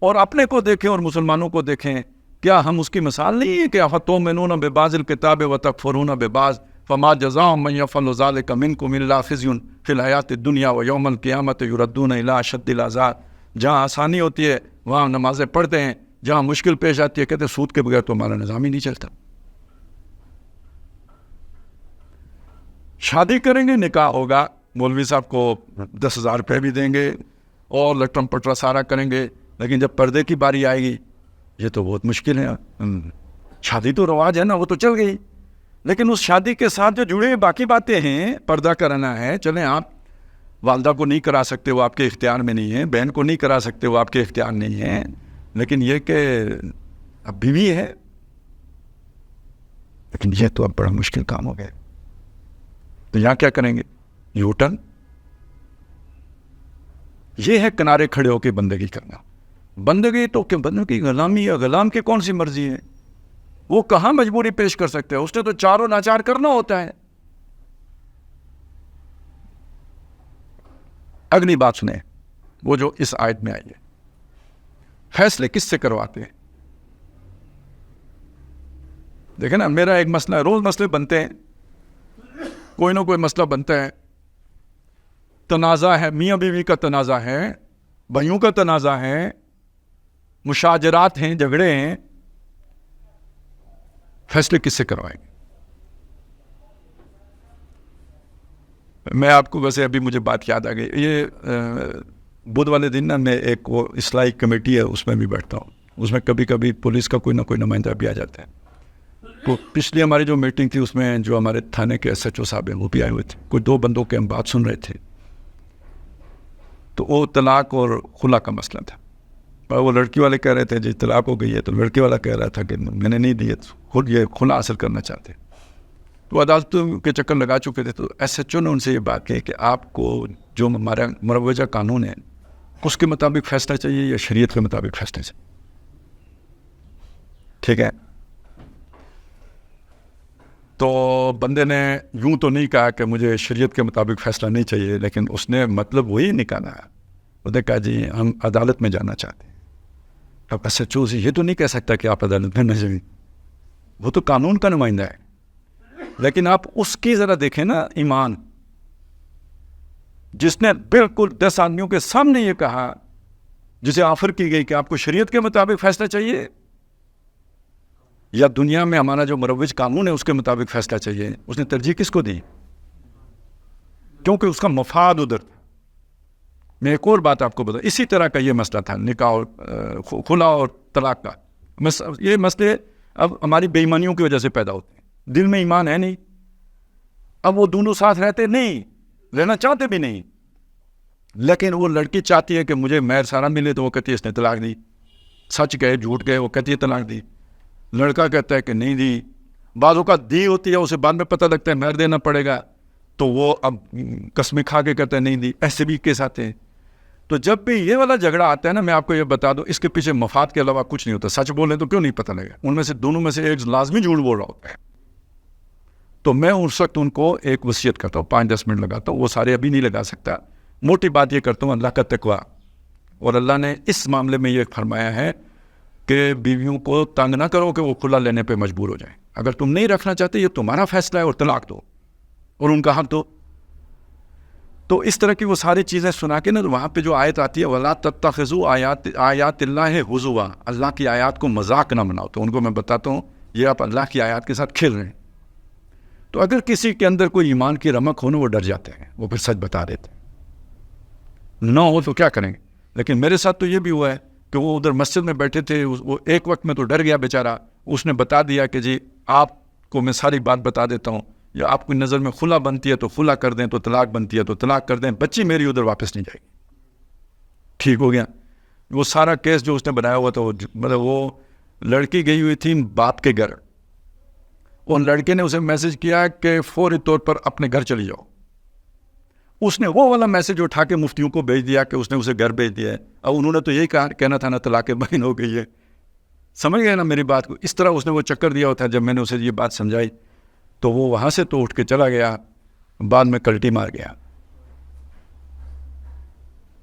اور اپنے کو دیکھیں اور مسلمانوں کو دیکھیں. کیا ہم اس کی مثال نہیں ہے کہ افتؤمنون ببعض الکتاب وتکفرون ببعض فما جزاء من يفعل ذلك منكم الا خزي في الحیاۃ الدنیا ویوم القیامۃ یردون الی اشد العذاب. جہاں آسانی ہوتی ہے وہاں نمازیں پڑھتے ہیں، جہاں مشکل پیش آتی ہے کہتے ہیں سود کے بغیر تو ہمارا نظام ہی نہیں چلتا. شادی کریں گے، نکاح ہوگا، مولوی صاحب کو 10,000 روپے بھی دیں گے اور لٹرم پٹرا سارا کریں گے، لیکن جب پردے کی باری آئے گی یہ تو بہت مشکل ہے. شادی تو رواج ہے نا، وہ تو چل گئی، لیکن اس شادی کے ساتھ جو جڑے باقی باتیں ہیں، پردہ کرنا ہے. چلیں آپ والدہ کو نہیں کرا سکتے، وہ آپ کے اختیار میں نہیں ہے، بہن کو نہیں کرا سکتے، وہ آپ کے اختیار نہیں ہے، لیکن یہ کہ اب بیوی ہے، لیکن یہ تو اب بڑا مشکل کام ہو گیا. تو یہاں کیا کریں گے؟ You turn. یہ ہے کنارے کھڑے ہو کے بندگی کرنا. بندگی تو کہ بندگی غلامی ہے، غلام کی کون سی مرضی ہے؟ وہ کہاں مجبوری پیش کر سکتے ہیں؟ اس نے تو چاروں ناچار کرنا ہوتا ہے. اگلی بات سنیں، وہ جو اس آیت میں آئی ہے، فیصلے کس سے کرواتے ہیں؟ دیکھیں نا، میرا ایک مسئلہ ہے، روز مسئلے بنتے ہیں، کوئی نہ کوئی مسئلہ بنتا ہے، تنازع ہے، میاں بیوی کا تنازع ہے، بھائیوں کا تنازع ہے، مشاجرات ہیں، جھگڑے ہیں. فیصلے کس سے کروائیں گے؟ میں آپ کو ویسے ابھی مجھے بات یاد آ گئی. یہ بدھ والے دن نا میں ایک وہ اصلاحی کمیٹی ہے اس میں بھی بیٹھتا ہوں. اس میں کبھی کبھی پولیس کا کوئی نہ کوئی نمائندہ بھی آ جاتا ہے. تو پچھلی ہماری جو میٹنگ تھی اس میں جو ہمارے تھانے کے SHO صاحب ہیں وہ بھی آئے ہوئے تھے. کوئی 2 بندوں کے ہم بات سن رہے تھے. تو وہ طلاق اور خلا کا مسئلہ تھا. اور وہ لڑکی والے کہہ رہے تھے جی طلاق ہو گئی ہے، تو لڑکی والا کہہ رہا تھا کہ میں نے نہیں دی ہے، خود یہ خلا حاصل کرنا چاہتے. تو عدالتوں کے چکر لگا چکے تھے. تو SHO نے ان سے یہ بات کہی کہ آپ کو جو ہمارا مروجہ قانون ہے اس کے مطابق فیصلہ چاہیے یا شریعت کے مطابق فیصلہ چاہیے؟ ٹھیک ہے. تو بندے نے یوں تو نہیں کہا کہ مجھے شریعت کے مطابق فیصلہ نہیں چاہیے، لیکن اس نے مطلب وہی نکالا. اس نے کہا جی ہم عدالت میں جانا چاہتے ہیں. اب SHO سے یہ تو نہیں کہہ سکتا کہ آپ عدالت میں نہ جائیں، وہ تو قانون کا نمائندہ ہے. لیکن آپ اس کی ذرا دیکھیں نا ایمان، جس نے بالکل 10 آدمیوں کے سامنے یہ کہا، جسے آفر کی گئی کہ آپ کو شریعت کے مطابق فیصلہ چاہیے یا دنیا میں ہمارا جو مروج قانون ہے اس کے مطابق فیصلہ چاہیے، اس نے ترجیح کس کو دی؟ کیونکہ اس کا مفاد ادھر تھا. میں ایک اور بات آپ کو بتا، اسی طرح کا یہ مسئلہ تھا نکاح اور خلا اور طلاق کا. یہ مسئلے اب ہماری بے ایمانیوں کی وجہ سے پیدا ہوتے ہیں. دل میں ایمان ہے نہیں، اب وہ دونوں ساتھ رہتے نہیں، رہنا چاہتے بھی نہیں، لیکن وہ لڑکی چاہتی ہے کہ مجھے مہر سارا ملے، تو وہ کہتی ہے اس نے طلاق دی. سچ کہے جھوٹ کہے وہ کہتی ہے طلاق دی. لڑکا کہتا ہے کہ نہیں دی. بعضوں کا دی ہوتی ہے، اسے بعد میں پتہ لگتا ہے مہر دینا پڑے گا، تو وہ اب قسمیں کھا کے کہتا ہے نہیں دی. ایسے بھی کیس آتے ہیں. تو جب بھی یہ والا جھگڑا آتا ہے نا، میں آپ کو یہ بتا دوں، اس کے پیچھے مفاد کے علاوہ کچھ نہیں ہوتا. سچ بولیں تو کیوں نہیں پتہ لگا، ان میں سے دونوں میں سے ایک لازمی جھوٹ بول رہا ہوتا ہے. تو میں اس وقت ان کو ایک وصیت کرتا ہوں، 5-10 منٹ لگاتا ہوں. وہ سارے ابھی نہیں لگا سکتا. موٹی بات یہ کرتا ہوں، اللہ کا تقویٰ. اور اللہ نے اس معاملے میں یہ فرمایا ہے کہ بیویوں کو تنگ نہ کرو کہ وہ کھلا لینے پہ مجبور ہو جائیں. اگر تم نہیں رکھنا چاہتے، یہ تمہارا فیصلہ ہے، اور طلاق دو اور ان کا حق دو. تو اس طرح کی وہ ساری چیزیں سنا کے نا وہاں پہ جو آیت آتی ہے وَلَا تَتَّخِذُوا آیات اللہ ہزوا، اللہ کی آیات کو مذاق نہ بناؤ، تو ان کو میں بتاتا ہوں یہ آپ اللہ کی آیات کے ساتھ کھیل رہے ہیں. تو اگر کسی کے اندر کوئی ایمان کی رمق ہو نا وہ ڈر جاتے ہیں، وہ پھر سچ بتا دیتے ہیں. نہ ہو تو کیا کریں گے. لیکن میرے ساتھ تو یہ بھی ہوا ہے کہ وہ ادھر مسجد میں بیٹھے تھے، وہ ایک وقت میں تو ڈر گیا بیچارہ، اس نے بتا دیا کہ جی آپ کو میں ساری بات بتا دیتا ہوں، یا آپ کی نظر میں خلا بنتی ہے تو خلا کر دیں، تو طلاق بنتی ہے تو طلاق کر دیں، بچی میری ادھر واپس نہیں جائے گی. ٹھیک ہو گیا. وہ سارا کیس جو اس نے بنایا ہوا تھا، مطلب وہ لڑکی گئی ہوئی تھی باپ کے گھر، اور لڑکے نے اسے میسج کیا کہ فوری طور پر اپنے گھر چلی جاؤ. اس نے وہ والا میسج اٹھا کے مفتیوں کو بھیج دیا کہ اس نے اسے گھر بھیج دیا ہے. اب انہوں نے تو یہی کہنا تھا نا طلاق بین ہو گئی ہے. سمجھ گئے نا میری بات کو. اس طرح اس نے وہ چکر دیا ہوا تھا. جب میں نے اسے یہ بات سمجھائی تو وہ وہاں سے تو اٹھ کے چلا گیا، بعد میں کلٹی مار گیا.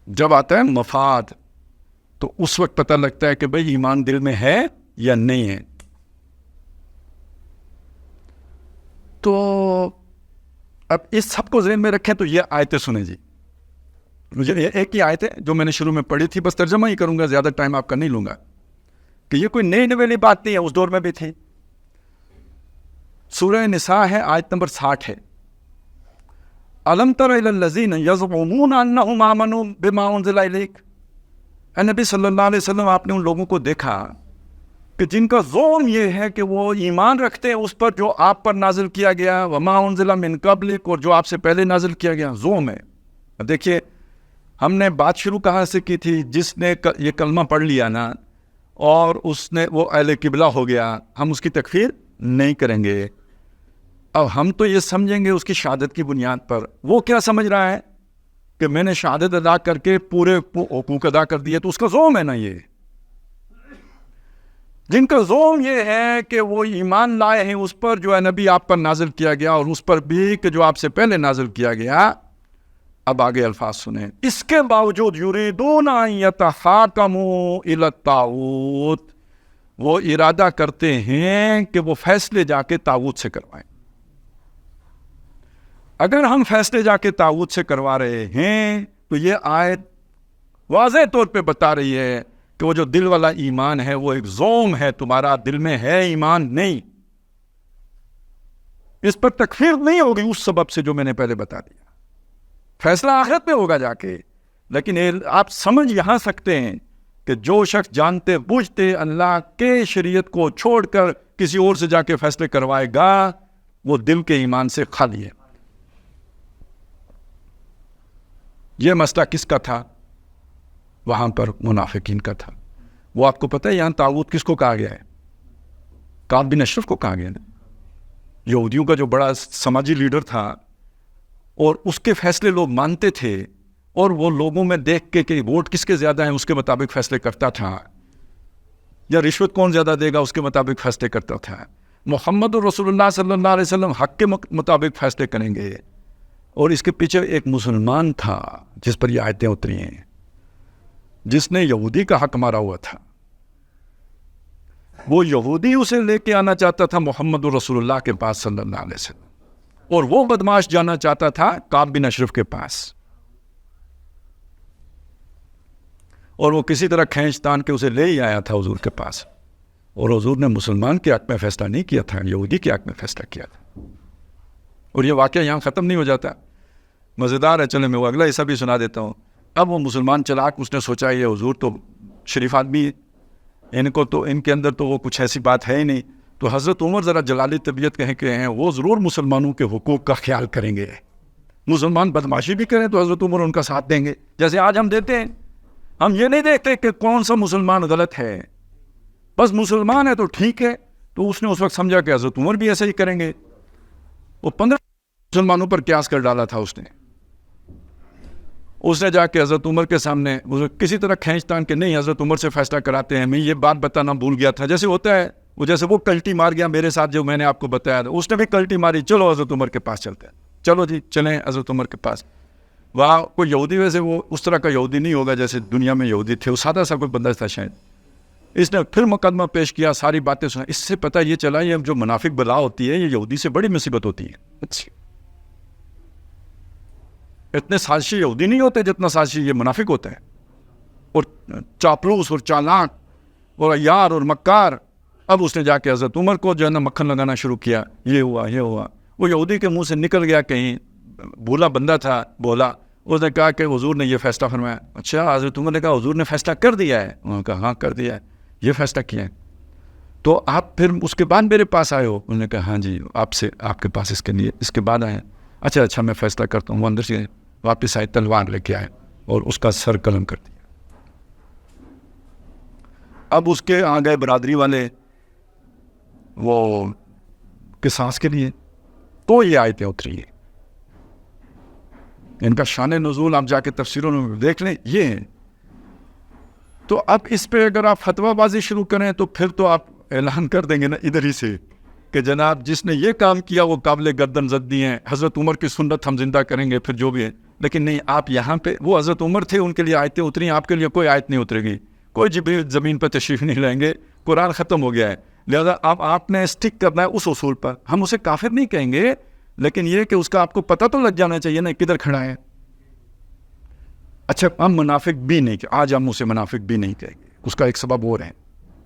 جب آتا ہے مفاد تو اس وقت پتہ لگتا ہے کہ بھئی ایمان دل میں ہے یا نہیں ہے. تو اب اس سب کو ذہن میں رکھیں تو یہ آیتیں سنیں جی. مجھے ایک ہی آیت ہے جو میں نے شروع میں پڑھی تھی، بس ترجمہ ہی کروں گا، زیادہ ٹائم آپ کا نہیں لوں گا، کہ یہ کوئی نئی نویلی بات نہیں ہے، اس دور میں بھی تھی. سورہ نساء ہے، آیت نمبر 60 ہے. الم تر الی الذین یزعمون انہم آمنوا بما انزل الیک. اے نبی صلی اللہ علیہ وسلم، آپ نے ان لوگوں کو دیکھا کہ جن کا زعم یہ ہے کہ وہ ایمان رکھتے ہیں اس پر جو آپ پر نازل کیا گیا، وما انزل من قبلک، اور جو آپ سے پہلے نازل کیا گیا. زعم ہے. دیکھیے ہم نے بات شروع کہاں سے کی تھی؟ جس نے یہ کلمہ پڑھ لیا نا اور اس نے وہ اہل قبلہ ہو گیا، ہم اس کی تکفیر نہیں کریں گے. اب ہم تو یہ سمجھیں گے اس کی شہادت کی بنیاد پر. وہ کیا سمجھ رہا ہے کہ میں نے شہادت ادا کر کے پورے حقوق ادا کر دیے، تو اس کا زعم ہے نا. یہ جن کا زعم یہ ہے کہ وہ ایمان لائے ہیں اس پر جو ہے نبی آپ پر نازل کیا گیا، اور اس پر بھی کہ جو آپ سے پہلے نازل کیا گیا. اب آگے الفاظ سنیں. اس کے باوجود یریدون ان یتحاکموا الی الطاغوت، وہ ارادہ کرتے ہیں کہ وہ فیصلے جا کے طاغوت سے کروائیں. اگر ہم فیصلے جا کے طاغوت سے کروا رہے ہیں تو یہ آیت واضح طور پہ بتا رہی ہے کہ وہ جو دل والا ایمان ہے وہ ایک زعم ہے، تمہارا دل میں ہے ایمان نہیں. اس پر تکفیر نہیں ہوگی اس سبب سے جو میں نے پہلے بتا دیا. فیصلہ آخرت میں ہوگا جا کے. لیکن آپ سمجھ یہاں سکتے ہیں کہ جو شخص جانتے بوجھتے اللہ کے شریعت کو چھوڑ کر کسی اور سے جا کے فیصلے کروائے گا، وہ دل کے ایمان سے خالی ہے. یہ مسئلہ کس کا تھا؟ وہاں پر منافقین کا تھا. وہ آپ کو پتہ ہے یہاں طاغوت کس کو کہا گیا ہے؟ کعب بن اشرف کو کہا گیا نا. یہودیوں کا جو بڑا سماجی لیڈر تھا اور اس کے فیصلے لوگ مانتے تھے، اور وہ لوگوں میں دیکھ کے کہ ووٹ کس کے زیادہ ہیں اس کے مطابق فیصلے کرتا تھا، یا رشوت کون زیادہ دے گا اس کے مطابق فیصلے کرتا تھا. محمد رسول اللہ صلی اللہ علیہ وسلم حق کے مطابق فیصلے کریں گے. اور اس کے پیچھے ایک مسلمان تھا جس پر یہ آیتیں اتری ہیں، جس نے یہودی کا حق مارا ہوا تھا. وہ یہودی اسے لے کے آنا چاہتا تھا محمد رسول اللہ کے پاس صلی اللہ علیہ وسلم، اور وہ بدماش جانا چاہتا تھا کعب بن اشرف کے پاس. اور وہ کسی طرح کھینچ تان کے اسے لے ہی آیا تھا حضور کے پاس. اور حضور نے مسلمان کے حق میں فیصلہ نہیں کیا تھا، یہودی کے حق میں فیصلہ کیا تھا. اور یہ واقعہ یہاں ختم نہیں ہو جاتا. مزیدار ہے، چلے میں وہ اگلا حصہ بھی سنا دیتا ہوں. اب وہ مسلمان چلاک، اس نے سوچا یہ حضور تو شریف آدمی ہے، ان کو تو ان کے اندر تو وہ کچھ ایسی بات ہے ہی نہیں. تو حضرت عمر ذرا جلالی طبیعت کہیں کہ ہیں، وہ ضرور مسلمانوں کے حقوق کا خیال کریں گے. مسلمان بدماشی بھی کریں تو حضرت عمر ان کا ساتھ دیں گے، جیسے آج ہم دیتے ہیں. ہم یہ نہیں دیکھتے کہ کون سا مسلمان غلط ہے، بس مسلمان ہے تو ٹھیک ہے. تو اس نے اس وقت سمجھا کہ حضرت عمر بھی ایسا ہی کریں گے. وہ 15 مسلمانوں پر قیاس کر ڈالا تھا اس نے جا کے حضرت عمر کے سامنے کسی طرح کھینچ تان کے نہیں حضرت عمر سے فیصلہ کراتے ہیں. میں یہ بات بتانا بھول گیا تھا، جیسے ہوتا ہے وہ جیسے وہ کلٹی مار گیا میرے ساتھ جو میں نے آپ کو بتایا تھا، اس نے بھی کلٹی ماری. چلو حضرت عمر کے پاس چلتے ہیں. چلو جی چلیں حضرت عمر کے پاس. وہاں کوئی یہودی، ویسے وہ اس طرح کا یہودی نہیں ہوگا جیسے دنیا میں یہودی تھے، وہ سادہ سا کوئی بندہ تھا شاید. اس نے پھر مقدمہ پیش کیا، ساری باتیں سنا. اس سے پتہ یہ چلا یہ جو منافق بلا ہوتی ہے یہ یہودی سے بڑی مصیبت ہوتی ہے. اچھی اتنے سازشی یہودی نہیں ہوتے جتنا سازشی یہ منافق ہوتا ہے، اور چاپلوس اور چالاک اور عیار اور مکار. اب اس نے جا کے حضرت عمر کو جو ہے نا مکھن لگانا شروع کیا، یہ ہوا یہ ہوا. وہ یہودی کے منہ سے نکل گیا، کہیں بھولا بندہ تھا بولا، اس نے کہا کہ حضور نے یہ فیصلہ فرمایا. اچھا، حضرت عمر نے کہا حضور نے فیصلہ کر دیا ہے؟ انہوں نے کہا ہاں کر دیا ہے، یہ فیصلہ کیا ہے. تو آپ پھر اس کے بعد میرے پاس آئے ہو؟ انہوں نے کہا ہاں جی، آپ کے پاس اس کے بعد آئے. اچھا میں فیصلہ کرتا ہوں. وہ اندر سے واپس آئے، تلوار لے کے آئے اور اس کا سر قلم کر دیا. اب اس کے آ گئے برادری والے وہ قصاص کے لیے. تو یہ آیتیں اتری ہیں، ان کا شان نزول آپ جا کے تفسیروں میں دیکھ لیں، یہ ہے. تو اب اس پہ اگر آپ فتویٰ بازی شروع کریں تو پھر تو آپ اعلان کر دیں گے نا ادھر ہی سے کہ جناب جس نے یہ کام کیا وہ قابل گردن زدی ہیں، حضرت عمر کی سنت ہم زندہ کریں گے پھر جو بھی ہے. لیکن نہیں، آپ یہاں پہ وہ حضرت عمر تھے، ان کے لیے آیتیں اتری ہیں، آپ کے لیے کوئی آیت نہیں اترے گی، کوئی جبریل زمین پہ تشریف نہیں لائیں گے، قرآن ختم ہو گیا ہے. لہذا اب آپ نے اسٹک کرنا ہے اس اصول پر. ہم اسے کافر نہیں کہیں گے، لیکن یہ کہ اس کا آپ کو پتہ تو لگ جانا چاہیے نا کدھر کھڑا ہے. اچھا، ہم منافق بھی نہیں، آج ہم اسے منافق بھی نہیں کہیں گے. اس کا ایک سبب اور ہے.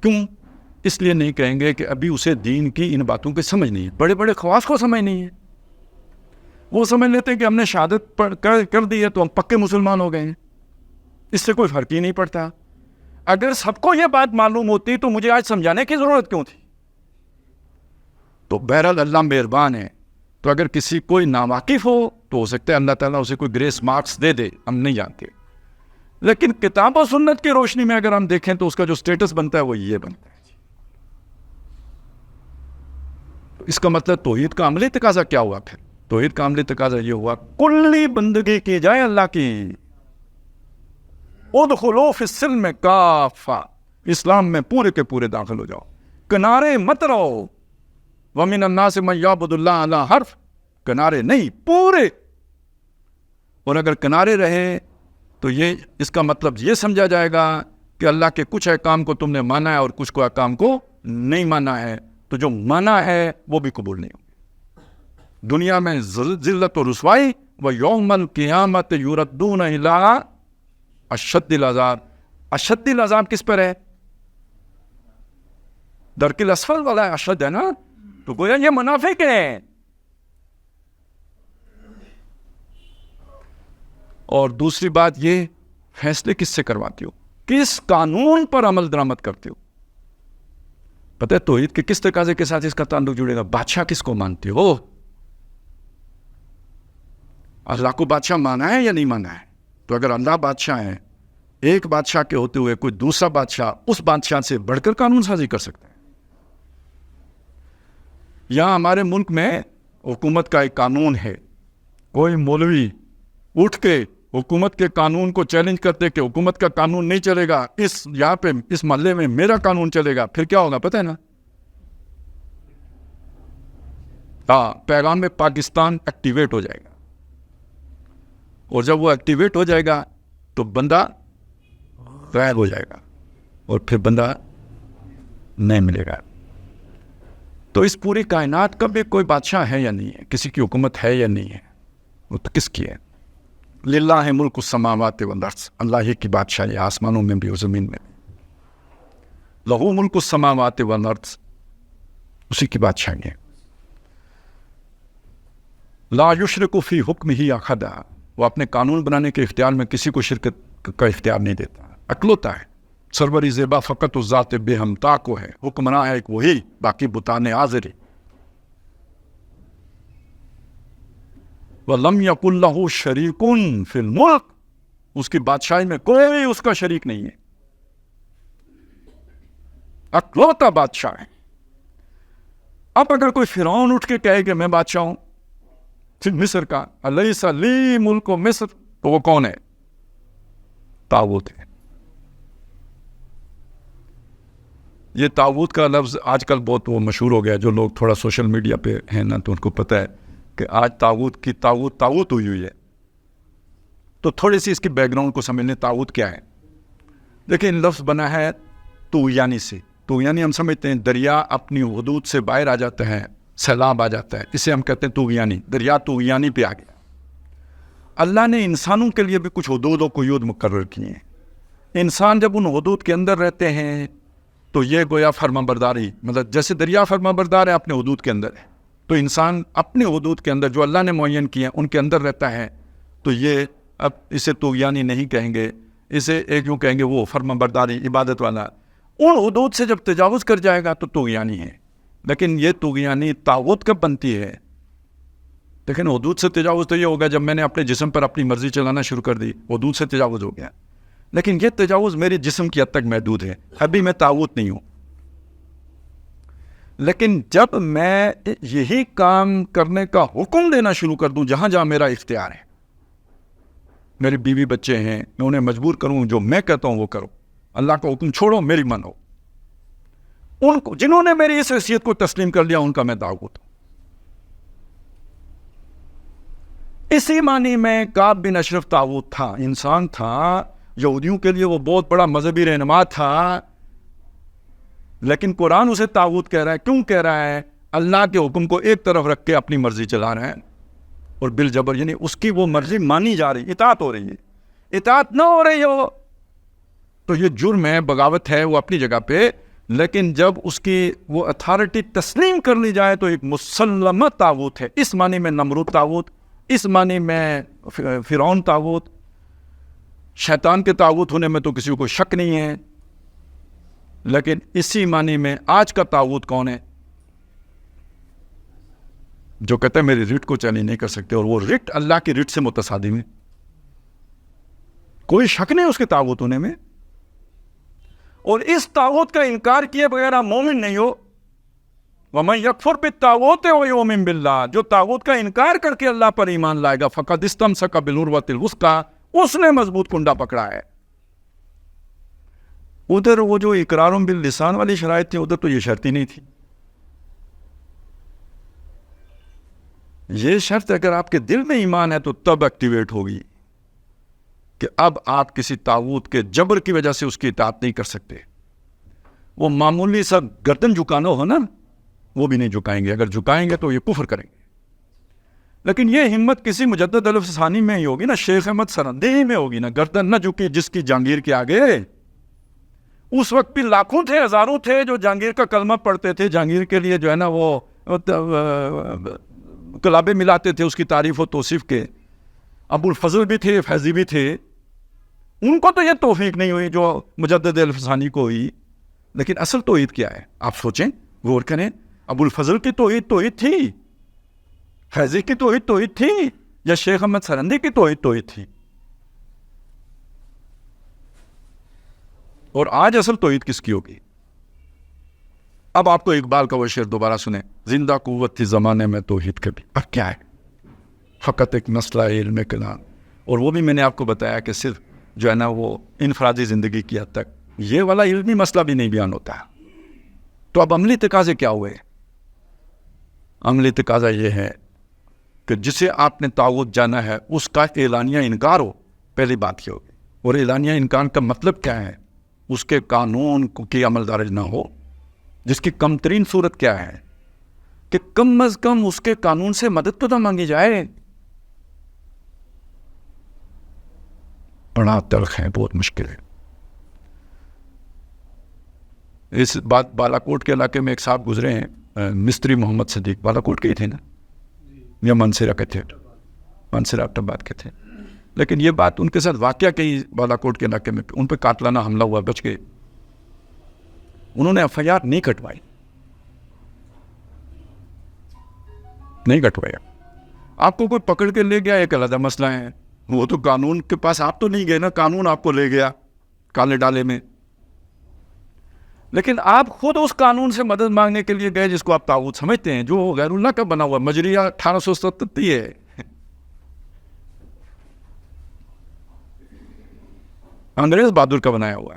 کیوں؟ اس لیے نہیں کہیں گے کہ ابھی اسے دین کی ان باتوں کی سمجھ نہیں ہے. بڑے بڑے خواص کو سمجھ نہیں ہے. وہ سمجھ لیتے ہیں کہ ہم نے شہادت کر دی ہے تو ہم پکے مسلمان ہو گئے ہیں، اس سے کوئی فرق ہی نہیں پڑتا. اگر سب کو یہ بات معلوم ہوتی تو مجھے آج سمجھانے کی ضرورت کیوں تھی؟ تو بہرحال اللہ مہربان ہے. تو اگر کسی کوئی ناواقف ہو تو ہو سکتا ہے اللہ تعالیٰ اسے کوئی گریس مارکس دے دے، ہم نہیں جانتے. لیکن کتاب و سنت کی روشنی میں اگر ہم دیکھیں تو اس کا جو سٹیٹس بنتا ہے وہ یہ بنتا ہے. اس کا مطلب توحید کا عملی تقاضا کیا ہوا؟ پھر توحید کا عملی تقاضا یہ ہوا کلی بندگی کی جائے اللہ کی. ادخلوا فی السلم کافہ، اسلام میں پورے کے پورے داخل ہو جاؤ، کنارے مت رہو. ومن الناس من یعبد اللہ علی حرف، کنارے نہیں، پورے. اور اگر کنارے رہے تو یہ اس کا مطلب یہ سمجھا جائے گا کہ اللہ کے کچھ احکام کو تم نے مانا ہے اور کچھ کو احکام کو نہیں مانا ہے. تو جو مانا ہے وہ بھی قبول نہیں ہوگی. دنیا میں ذلت و رسوائی، ویوم القیامت یردون الی اشد العذاب. اشد العذاب کس پر ہے؟ درک الاسفل والا اشد ہے نا. تو گویا یہ منافق ہیں. اور دوسری بات یہ، فیصلے کس سے کرواتے ہو؟ کس قانون پر عمل درآمد کرتے ہو؟ پتہ ہے توحید کے کس تقاضے کے ساتھ اس کا تعلق جڑے گا؟ بادشاہ کس کو مانتے ہو؟ اللہ کو بادشاہ مانا ہے یا نہیں مانا ہے؟ تو اگر اللہ بادشاہ ہے، ایک بادشاہ کے ہوتے ہوئے کوئی دوسرا بادشاہ اس بادشاہ سے بڑھ کر قانون سازی کر سکتا ہے. یہاں ہمارے ملک میں حکومت کا ایک قانون ہے، کوئی مولوی اٹھ کے حکومت کے قانون کو چیلنج کرتے کہ حکومت کا قانون نہیں چلے گا، یہاں پہ اس محلے میں میرا قانون چلے گا، پھر کیا ہوگا پتہ ہے نا؟ پیغام میں پاکستان ایکٹیویٹ ہو جائے گا. اور جب وہ ایکٹیویٹ ہو جائے گا تو بندہ غائب ہو جائے گا اور پھر بندہ نہیں ملے گا. تو اس پوری کائنات کا بھی کوئی بادشاہ ہے یا نہیں ہے؟ کسی کی حکومت ہے یا نہیں ہے؟ وہ تو کس کی ہے؟ للہ ملک السماوات والارض، اللہ ہی کی بادشاہی آسمانوں میں بھی اور زمین میں بھی. لہو ملک السماوات والارض، اسی کی بادشاہی ہے. لا یشرک فی حکمہ احد، وہ اپنے قانون بنانے کے اختیار میں کسی کو شرکت کا اختیار نہیں دیتا، اکلوتا ہے. سروری زیبا فقط ذات بے ہمتا کو ہے، حکمراں ہے ایک وہی، باقی بتانے حاضر. وَلَمْ يَكُنْ لَهُ شَرِيكٌ فِي الْمُلْكِ، اس کی بادشاہی میں کوئی اس کا شریک نہیں ہے، اکلوتا بادشاہ ہے. اب اگر کوئی فرعون اٹھ کے کہے کہ میں بادشاہ ہوں مصر کا، الیس لی ملک مصر، تو وہ کون ہے؟ طاغوت ہے. یہ طاغوت کا لفظ آج کل بہت وہ مشہور ہو گیا. جو لوگ تھوڑا سوشل میڈیا پہ ہیں نا تو ان کو پتہ ہے کہ آج طاغوت کی طاغوت ہوئی ہے. تو تھوڑی سی اس کی بیک گراؤنڈ کو سمجھ لیں. طاغوت کیا ہے؟ دیکھیں لفظ بنا ہے طغیانی سے. طغیانی ہم سمجھتے ہیں دریا اپنی حدود سے باہر آ جاتا ہے، سیلاب آ جاتا ہے، اسے ہم کہتے ہیں طغیانی. دریا طغیانی پہ آ گیا. اللہ نے انسانوں کے لیے بھی کچھ حدود و قیود مقرر کیے ہیں. انسان جب ان حدود کے اندر رہتے ہیں تو یہ گویا فرما برداری، مطلب جیسے دریا فرما بردار ہے اپنے حدود کے اندر ہے، تو انسان اپنے حدود کے اندر جو اللہ نے معین کیے ہیں ان کے اندر رہتا ہے. تو یہ اب اسے طغیانی نہیں کہیں گے، اسے ایک یوں کہیں گے وہ فرما برداری عبادت والا. ان حدود سے جب تجاوز کر جائے گا تو طغیانی ہے. لیکن یہ طغیانی طاغوت کب بنتی ہے؟ لیکن حدود سے تجاوز تو یہ ہوگا جب میں نے اپنے جسم پر اپنی مرضی چلانا شروع کر دی، حدود سے تجاوز ہو گیا. لیکن یہ تجاوز میرے جسم کی حد تک محدود ہے، ابھی میں طاغوت نہیں ہوں. لیکن جب میں یہی کام کرنے کا حکم دینا شروع کر دوں جہاں جہاں میرا اختیار ہے، میری بیوی بچے ہیں، میں انہیں مجبور کروں جو میں کہتا ہوں وہ کرو، اللہ کا حکم چھوڑو میری مانو، ان کو جنہوں نے میری اس حیثیت کو تسلیم کر لیا ان کا میں طاغوت ہوں. اسی معنی میں کعب بن اشرف طاغوت تھا، انسان تھا. یہودیوں کے لیے وہ بہت بڑا مذہبی رہنما تھا، لیکن قرآن اسے طاغوت کہہ رہا ہے. کیوں کہہ رہا ہے؟ اللہ کے حکم کو ایک طرف رکھ کے اپنی مرضی چلا رہے ہیں اور بالجبر، یعنی اس کی وہ مرضی مانی جا رہی، اطاعت ہو رہی ہے. اطاعت نہ ہو رہی ہو تو یہ جرم ہے، بغاوت ہے، وہ اپنی جگہ پہ. لیکن جب اس کی وہ اتھارٹی تسلیم کر لی جائے تو ایک مسلمہ طاغوت ہے. اس معنی میں نمرود طاغوت، اس معنی میں فرعون طاغوت. شیطان کے طاغوت ہونے میں تو کسی کو شک نہیں ہے. لیکن اسی معنی میں آج کا طاغوت کون ہے؟ جو کہتا ہے میری ریٹ کو چیلنج نہیں کر سکتے، اور وہ ریٹ اللہ کی ریٹ سے متصادم ہے. کوئی شک نہیں اس کے طاغوت ہونے میں. اور اس طاغوت کا انکار کیے بغیر آپ مومن نہیں ہو. وَمَن يَكْفُرْ بِالطَّاغُوتِ وَيُؤْمِن بِاللَّهِ، جو طاغوت کا انکار کر کے اللہ پر ایمان لائے گا فَقَدِ اسْتَمْسَكَ بِالْعُرْوَةِ الْوُثْقَىٰ، اس نے مضبوط کنڈا پکڑا ہے. ادھر وہ جو اقرار باللسان والی شرائط تھی، ادھر تو یہ شرط ہی نہیں تھی. یہ شرط اگر آپ کے دل میں ایمان ہے تو تب ایکٹیویٹ ہوگی کہ اب آپ کسی طاغوت کے جبر کی وجہ سے اس کی اطاعت نہیں کر سکتے. وہ معمولی سا گردن جھکانا ہو نا، وہ بھی نہیں جھکائیں گے. اگر جھکائیں گے تو یہ کفر کریں گے. لیکن یہ ہمت کسی مجدد الف ثانی میں ہی ہوگی نا، شیخ احمد سرندی ہی میں ہوگی نا. گردن نہ جھکی جس کی جہانگیر کے آگے. اس وقت بھی لاکھوں تھے، ہزاروں تھے جو جہانگیر کا کلمہ پڑھتے تھے، جہانگیر کے لیے جو ہے نا وہ کلابے ملاتے تھے اس کی تعریف و توصیف کے. ابو الفضل بھی تھے، فیضی بھی تھے. ان کو تو یہ توفیق نہیں ہوئی جو مجدد الف ثانی کو ہوئی. لیکن اصل توحید کیا ہے؟ آپ سوچیں، غور کریں. ابو الفضل کی توحید تھی، فیضی کی توحید تھی، یا شیخ احمد سرندی کی توحید تھی؟ اور آج اصل توحید کس کی ہوگی؟ اب آپ کو اقبال کا وہ شعر دوبارہ سنیں، زندہ قوت تھی زمانے میں توحید کے بھی. اب کیا ہے؟ فقط ایک مسئلہ علم کلام. اور وہ بھی میں نے آپ کو بتایا کہ صرف جو ہے نا وہ انفرادی زندگی کی حد تک یہ والا علمی مسئلہ بھی نہیں بیان ہوتا. تو اب عملی تقاضے کیا ہوئے؟ عملی تقاضا یہ ہے کہ جسے آپ نے طاغوت جانا ہے اس کا اعلانیہ انکار ہو. پہلی بات یہ ہوگی. اور اعلانیہ انکار کا مطلب کیا ہے؟ اس کے قانون کی عمل درج نہ ہو. جس کی کم ترین صورت کیا ہے کہ کم از کم اس کے قانون سے مدد تو نہ مانگی جائے. بڑا تلخ ہے، بہت مشکل ہے. اس بات بالا کوٹ کے علاقے میں ایک صاحب گزرے ہیں، مستری محمد صدیق، بالا کوٹ کے ہی تھے نا، یا منصرہ کے تھے، منصرہ آباد کے تھے. لیکن یہ بات ان کے ساتھ واقعہ کہیں بالا کوٹ کے علاقے میں ان پہ قاتلانہ حملہ ہوا، بچ گئے. انہوں نے ایف آئی آر نہیں کٹوائی، نہیں کٹوایا. آپ کو کوئی پکڑ کے لے گیا ایک علیحدہ مسئلہ ہے. وہ تو قانون کے پاس آپ تو نہیں گئے نا، قانون آپ کو لے گیا کالے ڈالے میں. لیکن آپ خود اس قانون سے مدد مانگنے کے لیے گئے جس کو آپ طاغوت سمجھتے ہیں، جو غیر اللہ کا بنا ہوا. مجریہ 1877 ہے. انگریز بہادر کا بنایا ہوا.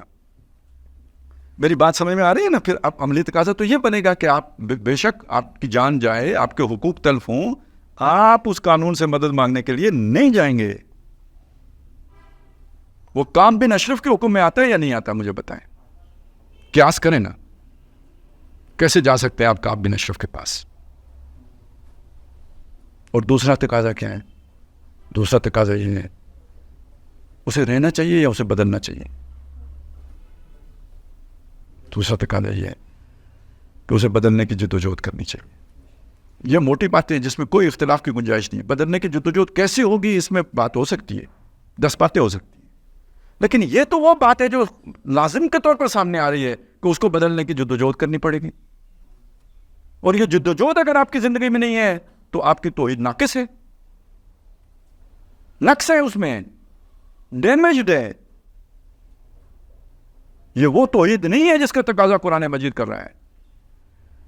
میری بات سمجھ میں آ رہی ہے نا؟ پھر اب عملی تقاضا تو یہ بنے گا کہ آپ بے شک آپ کی جان جائے، آپ کے حقوق تلف ہوں، آپ اس قانون سے مدد مانگنے کے لیے نہیں جائیں گے. وہ کعب بن اشرف کے حکم میں آتا ہے یا نہیں آتا؟ مجھے بتائیں. قیاس کریں نا، کیسے جا سکتے ہیں آپ کعب بن اشرف کے پاس؟ اور دوسرا تقاضا کیا ہے؟ دوسرا تقاضا یہ ہے اسے رہنا چاہیے یا اسے بدلنا چاہیے. دوسرا تقاضا یہ ہے کہ اسے بدلنے کی جدوجہد کرنی چاہیے. یہ موٹی باتیں ہیں جس میں کوئی اختلاف کی گنجائش نہیں ہے. بدلنے کی جدوجہد کیسے ہوگی اس میں بات ہو سکتی ہے, 10 باتیں ہو سکتی ہیں, لیکن یہ تو وہ بات ہے جو لازم کے طور پر سامنے آ رہی ہے کہ اس کو بدلنے کی جدوجہد کرنی پڑے گی. اور یہ جدوجہد اگر آپ کی زندگی میں نہیں ہے تو آپ کی توحید ناقص ہے, نقص ہے, اس میں ڈیمیجڈ ہے. یہ وہ توحید نہیں ہے جس کا تقاضا قرآن مجید کر رہا ہے.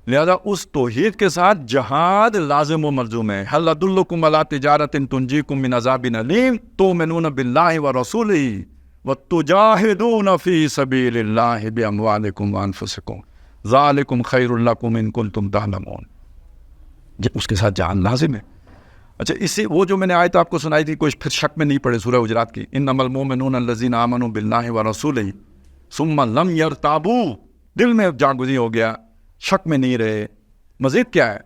لہذا اس توحید کے ساتھ جہاد لازم و ملزوم ہے. هل ادلکم علی تجارۃ تنجیکم من عذاب علیم تؤمنون باللہ ورسولہ وتجاہدون فی سبیل اللہ باموالکم وانفسکم ذالکم خیر لکم ان کنتم تعلمون. اس کے ساتھ جہاد لازم ہے. اچھا, اسی وہ جو میں نے آیت آپ کو سنائی تھی, کوئی پھر شک میں نہیں پڑے, سورہ حجرات کی, انما المؤمنون الذین آمنوا باللہ ورسولہ ثم لم یرتابوا, دل میں جاگزی ہو گیا, شک میں نہیں رہے. مزید کیا ہے,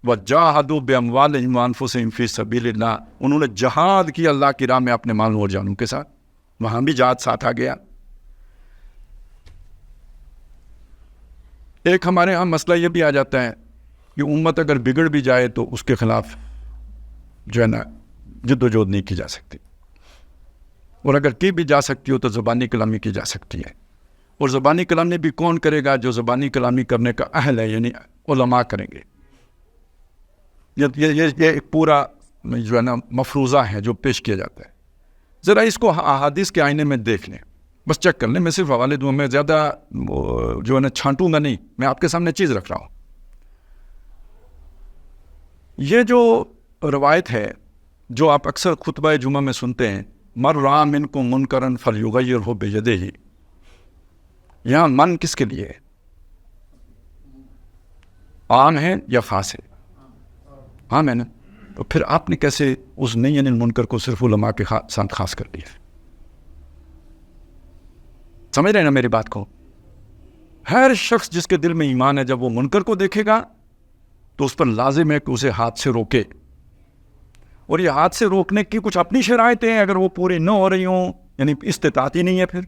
وجاہدوا باموالہم وانفسہم فی سبیل اللہ, انہوں نے جہاد کیا اللہ کی راہ میں اپنے مال اور جانوں کے ساتھ. وہاں بھی جہاد ساتھ آ گیا. ایک ہمارے ہاں مسئلہ یہ بھی آ جاتا ہے کہ امت اگر بگڑ بھی جائے تو اس کے خلاف جو ہے نا جدوجہد نہیں کی جا سکتی, اور اگر کی بھی جا سکتی ہو تو زبانی کلامی کی جا سکتی ہے. اور زبانی کلامی بھی کون کرے گا؟ جو زبانی کلامی کرنے کا اہل ہے, یعنی علماء کریں گے. یہ ایک پورا جو ہے نا مفروضہ ہے جو پیش کیا جاتا ہے. ذرا اس کو احادیث کے آئینے میں دیکھ لیں, بس چیک کر لیں. میں صرف حوالے دوں, میں زیادہ جو ہے نا چھانٹوں گا نہیں, میں آپ کے سامنے چیز رکھ رہا ہوں. یہ جو روایت ہے جو آپ اکثر خطبہ جمعہ میں سنتے ہیں, مر رأى منکم منکرا فلیغیرہ بیدہ, یہاں من کس کے لیے ہے؟ عام ہے یا خاص ہے؟ عام ہے نا. تو پھر آپ نے کیسے اس نہیں یعنی منکر کو صرف علماء کے ساتھ خاص کر دیا؟ سمجھ رہے ہیں نا میری بات کو؟ ہر شخص جس کے دل میں ایمان ہے جب وہ منکر کو دیکھے گا تو اس پر لازم ہے کہ اسے ہاتھ سے روکے. اور یہ ہاتھ سے روکنے کی کچھ اپنی شرائط ہیں, اگر وہ پوری نہ ہو رہی ہوں, یعنی استطاعت ہی نہیں ہے, پھر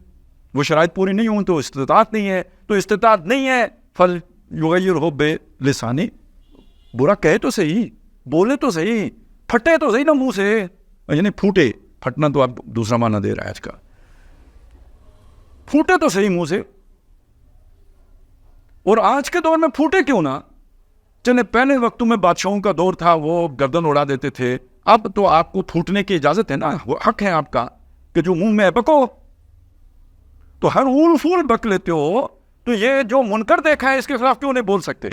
وہ شرائط پوری نہیں ہوں تو استطاعت نہیں ہے, تو استطاعت نہیں ہے فلیغیرہ بلسانہ, برا کہے تو صحیح, بولے تو صحیح, پھٹے تو صحیح نا منہ سے, یعنی پھوٹے, پھٹنا تو آپ دوسرا معنی دے رہا ہے آج کا, پھوٹے تو صحیح منہ سے. اور آج کے دور میں پھوٹے کیوں نہ, چلے پہلے وقتوں میں بادشاہوں کا دور تھا, وہ گردن اڑا دیتے تھے, اب تو آپ کو پھوٹنے کی اجازت ہے نا, وہ حق ہے آپ کا کہ جو منہ میں بکو. تو ہر اول فول بک لیتے ہو, تو یہ جو منکر دیکھا ہے اس کے خلاف کیوں نہیں بول سکتے؟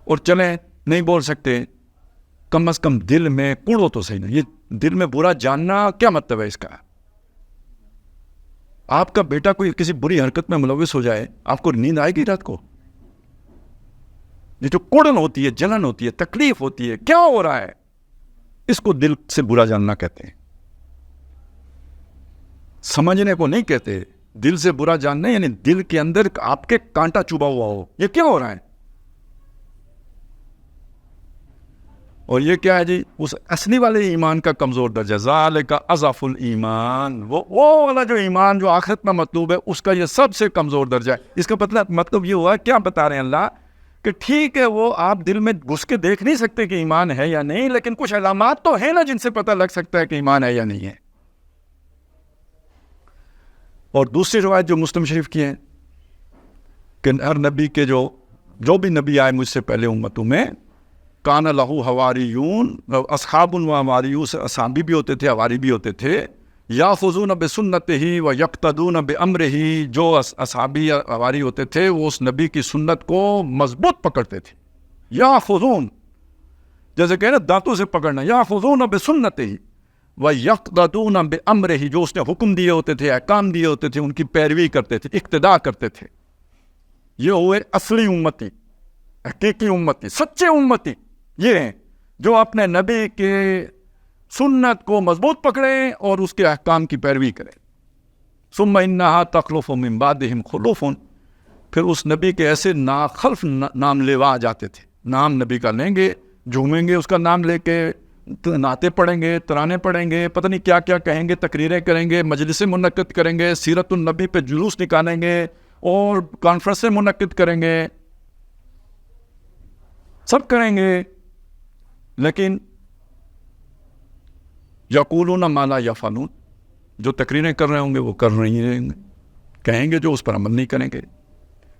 اور چلیں نہیں بول سکتے, کم از کم دل میں کوڑو تو صحیح نا. یہ دل میں برا جاننا کیا مطلب ہے اس کا؟ آپ کا بیٹا کوئی کسی بری حرکت میں ملوث ہو جائے, آپ کو نیند آئے گی رات کو؟ یہ جو کوڑن ہوتی ہے, جلن ہوتی ہے, تکلیف ہوتی ہے, کیا ہو رہا ہے, اس کو دل سے برا جاننا کہتے ہیں. سمجھنے کو نہیں کہتے. دل سے برا جاننا یعنی دل کے اندر آپ کے کانٹا چبھا ہوا ہو, یہ کیا ہو رہا ہے. اور یہ کیا ہے جی؟ اس اصلی والے ایمان کا کمزور درجہ, ذالک اضعف الایمان, وہ والا جو ایمان جو آخرت میں مطلوب ہے اس کا یہ سب سے کمزور درجہ ہے. اس کا مطلب یہ ہوا, کیا بتا رہے ہیں اللہ, کہ ٹھیک ہے وہ آپ دل میں گھس کے دیکھ نہیں سکتے کہ ایمان ہے یا نہیں, لیکن کچھ علامات تو ہیں نا جن سے پتہ لگ سکتا ہے کہ ایمان ہے یا نہیں ہے. اور دوسری روایت جو مسلم شریف کی ہے کہ ہر نبی کے جو بھی نبی آئے مجھ سے پہلے امتوں میں, کان لہو حواریون, اصحاب و حواریون, اصحابی بھی ہوتے تھے, حواری بھی ہوتے تھے, یاخذون بسنتہ و یقتدون بامرہ, جو اصحابی حواری ہوتے تھے وہ اس نبی کی سنت کو مضبوط پکڑتے تھے. یاخذون جیسے کہ نا دانتوں سے پکڑنا, یاخذون بسنتہ و یقتدون بامرہ, جو اس نے حکم دیے ہوتے تھے, احکام دیے ہوتے تھے, ان کی پیروی کرتے تھے, اقتداء کرتے تھے. یہ ہوئے اصلی امتی, حقیقی امتی, سچے امتی. یہ ہیں جو اپنے نبی کے سنت کو مضبوط پکڑیں اور اس کے احکام کی پیروی کریں. ثم انہا تخلف من بعدہم خلوف, پھر اس نبی کے ایسے ناخلف نام لیوا جاتے تھے, نام نبی کا لیں گے جھومیں گے اس کا نام لے کے، نعتیں پڑھیں گے، ترانے پڑھیں گے، پتہ نہیں کیا کیا کہیں گے، تقریریں کریں گے، مجلسیں منعقد کریں گے، سیرت النبی پہ جلوس نکالیں گے اور کانفرنسیں منعقد کریں گے، سب کریں گے، لیکن یقولون ما لا یفعلون، جو تقریریں کر رہے ہوں گے وہ کر نہیں رہیں گے، کہیں گے جو اس پر عمل نہیں کریں گے،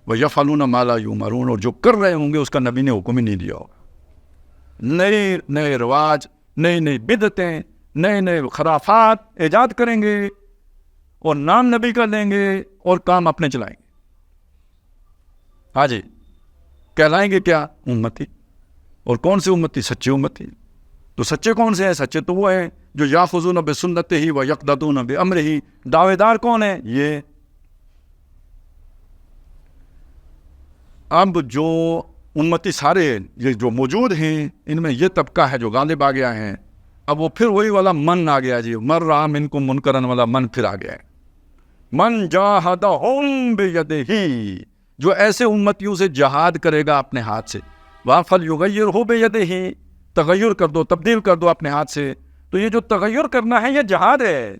وَيَفْعَلُونَ مَا لَا يُؤْمَرُونَ، اور جو کر رہے ہوں گے اس کا نبی نے حکم ہی نہیں دیا ہوگا۔ نئے نئے رواج، نئی نئی بدعتیں، نئے نئے خرافات ایجاد کریں گے اور نام نبی کا لیں گے اور کام اپنے چلائیں گے۔ ہاں جی، کہلائیں گے کیا؟ امتی۔ اور کون سی امتی؟ سچی امتی۔ تو سچے کون سے ہیں؟ سچے تو وہ ہیں جو یاخذون بسنتہ ویقتدون بامرہ۔ دعوے دار کون ہیں؟ یہ۔ اب جو امتی سارے یہ جو موجود ہیں، ان میں یہ طبقہ ہے جو غالب آ گیا ہے، اب وہ پھر وہی والا من آ گیا جی، مر رہا منکم منکرن والا من پھر آ گیا ہے۔ من جاہدہم بیدہ، جو ایسے امتیوں سے جہاد کرے گا اپنے ہاتھ سے، فلیغیرہ بیدہ، تغیر کر دو، تبدیل کر دو اپنے ہاتھ سے۔ تو یہ جو تغیر کرنا ہے یہ جہاد ہے،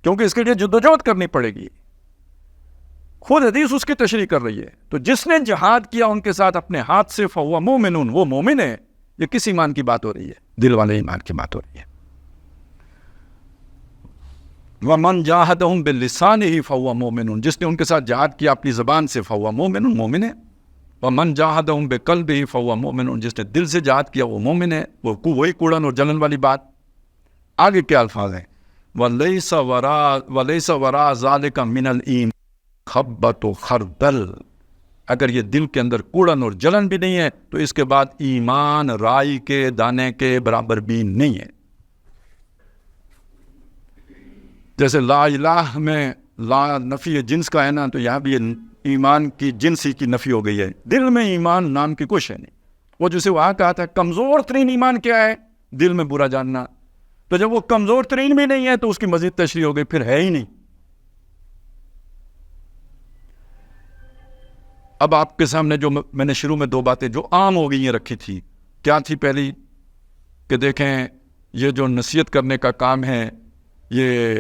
کیونکہ اس کے لیے جدوجہد کرنی پڑے گی، خود حدیث اس کی تشریح کر رہی ہے۔ تو جس نے جہاد کیا ان کے ساتھ اپنے ہاتھ سے، فہو مومن، وہ مومن ہے۔ یہ کس ایمان کی بات ہو رہی ہے؟ دل والے ایمان کی بات ہو رہی ہے۔ وَمَنْ جَاهَدَهُمْ بِاللِّسَانِهِ فَهُوَ مُؤْمِنٌ، جس نے ان کے ساتھ جہاد کیا اپنی زبان سے، فَهُوَ مُؤْمِنٌ، مومن ہے۔ وَمَنْ جَاهَدَهُمْ بِقَلْبِهِ فَهُوَ مُؤْمِنٌ، جس نے دل سے جہاد کیا وہ مومن ہے۔ وہی کوڑن اور جلن والی بات۔ آگے کیا الفاظ ہیں؟ وَلَيْسَ وَرَاءَ ذَلِكَ مِنَ الْإِيمَانِ خَبَّةُ خَرْدَلٍ، اگر یہ دل کے اندر کوڑن اور جلن بھی نہیں ہے تو اس کے بعد ایمان رائی کے دانے کے برابر بھی نہیں ہے۔ جیسے لا الہ میں لا نفی جنس کا ہے نا، تو یہاں بھی ایمان کی جنسی کی نفی ہو گئی ہے۔ دل میں ایمان نام کی کچھ ہے نہیں۔ وہ جسے وہاں کہا تھا کمزور ترین ایمان کیا ہے؟ دل میں برا جاننا۔ تو جب وہ کمزور ترین بھی نہیں ہے تو اس کی مزید تشریح ہو گئی، پھر ہے ہی نہیں۔ اب آپ کے سامنے جو میں نے شروع میں دو باتیں جو عام ہو گئی ہیں رکھی تھی، کیا تھی؟ پہلی کہ دیکھیں یہ جو نصیحت کرنے کا کام ہے یہ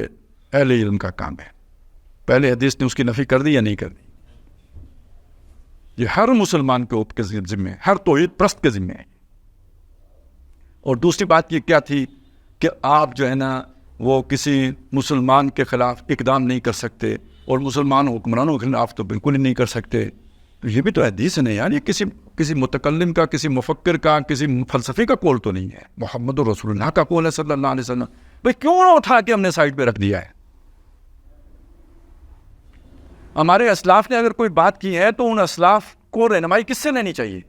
اہل علم کا کام ہے۔ پہلے حدیث نے اس کی نفی کر دی یا نہیں کر دی؟ یہ ہر مسلمان کے ذمہ ہے، ہر توحید پرست کے ذمہ ہے۔ اور دوسری بات یہ کیا تھی کہ آپ جو ہے نا وہ کسی مسلمان کے خلاف اقدام نہیں کر سکتے، اور مسلمان حکمرانوں کے خلاف تو بالکل ہی نہیں کر سکتے۔ تو یہ بھی تو حدیث نہیں یار، یہ کسی متکلم کا، کسی مفکر کا، کسی فلسفی کا قول تو نہیں ہے، محمد رسول اللہ کا قول ہے صلی اللہ علیہ وسلم۔ بھئی کیوں نہ اٹھا کے ہم نے سائڈ پہ رکھ دیا ہے؟ ہمارے اسلاف نے اگر کوئی بات کی ہے تو ان اسلاف کو رہنمائی کس سے لینی چاہیے؟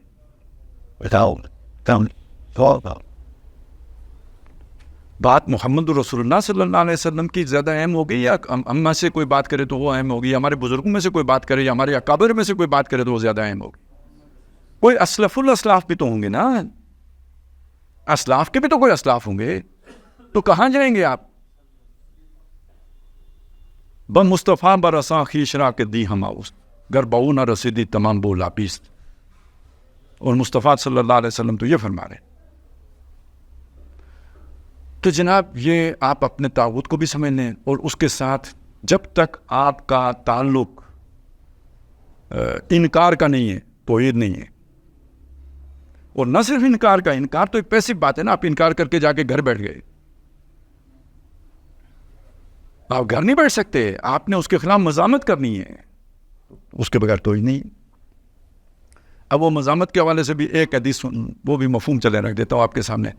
بات محمد رسول اللہ صلی اللہ علیہ وسلم کی زیادہ اہم ہوگی، یا ہم میں سے کوئی بات کرے تو وہ اہم ہوگی، ہمارے بزرگوں میں سے کوئی بات کرے یا ہمارے اکابر میں سے کوئی بات کرے تو وہ زیادہ اہم ہوگی؟ کوئی اسلف الاسلاف بھی تو ہوں گے نا، اسلاف کے بھی تو کوئی اسلاف ہوں گے، تو کہاں جائیں گے آپ؟ بن مصطفیٰ برساں خیشرا کے دی ہماؤس گر بہو نہ رسیدی تمام بولا پیست۔ اور مصطفیٰ صلی اللہ علیہ وسلم تو یہ فرما رہے ہیں۔ تو جناب یہ آپ اپنے طاغوت کو بھی سمجھ لیں، اور اس کے ساتھ جب تک آپ کا تعلق انکار کا نہیں ہے، توحید نہیں ہے۔ اور نہ صرف انکار کا، انکار تو ایک پیسیو بات ہے نا، آپ انکار کر کے جا کے گھر بیٹھ گئے، آپ گھر نہیں بیٹھ سکتے، آپ نے اس کے خلاف مزاحمت کرنی ہے، اس کے بغیر توحید نہیں۔ اب وہ مزاحمت کے حوالے سے بھی ایک حدیث وہ بھی مفہوم چلے رکھ دیتا ہوں آپ کے سامنے،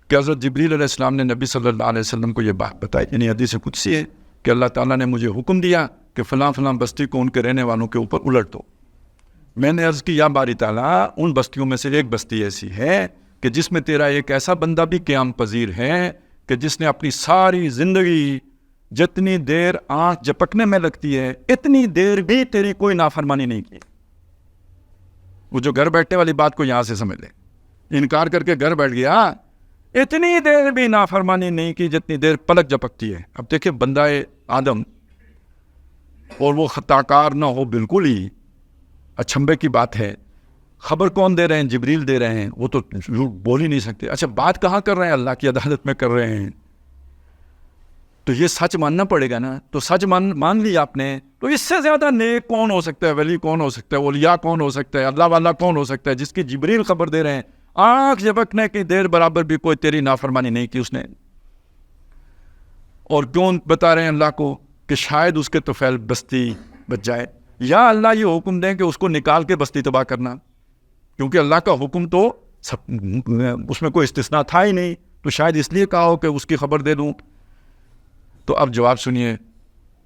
کہ حضرت جبریل علیہ السلام نے نبی صلی اللہ علیہ وسلم کو یہ بات بتائی، یعنی حدیث قدسی ہے کہ اللہ تعالیٰ نے مجھے حکم دیا کہ فلاں فلاں بستی کو ان کے رہنے والوں کے اوپر الٹ دو۔ میں نے عرض کی یا باری تعالیٰ، ان بستیوں میں سے ایک بستی ایسی ہے کہ جس میں تیرا ایک ایسا بندہ بھی قیام پذیر ہے کہ جس نے اپنی ساری زندگی جتنی دیر آنکھ جھپکنے میں لگتی ہے اتنی دیر بھی تیری کوئی نافرمانی نہیں کی۔ وہ جو گھر بیٹھنے والی بات کو یہاں سے سمجھ لے، انکار کر کے گھر بیٹھ گیا، اتنی دیر بھی نافرمانی نہیں کی جتنی دیر پلک جھپکتی ہے۔ اب دیکھیں بندہ آدم، اور وہ خطا کار نہ ہو بالکل ہی، اچھمبے کی بات ہے خبر کون دے رہے ہیں؟ جبریل دے رہے ہیں، وہ تو جھوٹ بول ہی نہیں سکتے۔ اچھا بات کہاں کر رہے ہیں؟ اللہ کی عدالت میں کر رہے ہیں، تو یہ سچ ماننا پڑے گا نا۔ تو سچ مان لیا آپ نے، تو اس سے زیادہ نیک کون ہو سکتا ہے؟ ولی کون ہو سکتا ہے؟ اولیاء کون ہو سکتا ہے؟ اللہ والا کون ہو سکتا ہے جس کی جبریل خبر دے رہے ہیں؟ آنکھ جھپکنے کی دیر برابر بھی کوئی تیری نافرمانی نہیں کی اس نے، اور کیوں بتا رہے ہیں اللہ کو کہ شاید اس کے طفیل بستی بچ جائے، یا اللہ یہ حکم دیں کہ اس کو نکال کے بستی تباہ کرنا، کیونکہ اللہ کا حکم تو اس میں کوئی استثناء تھا ہی نہیں، تو شاید اس لیے کہا ہو کہ اس کی خبر دے دوں۔ تو اب جواب سنیے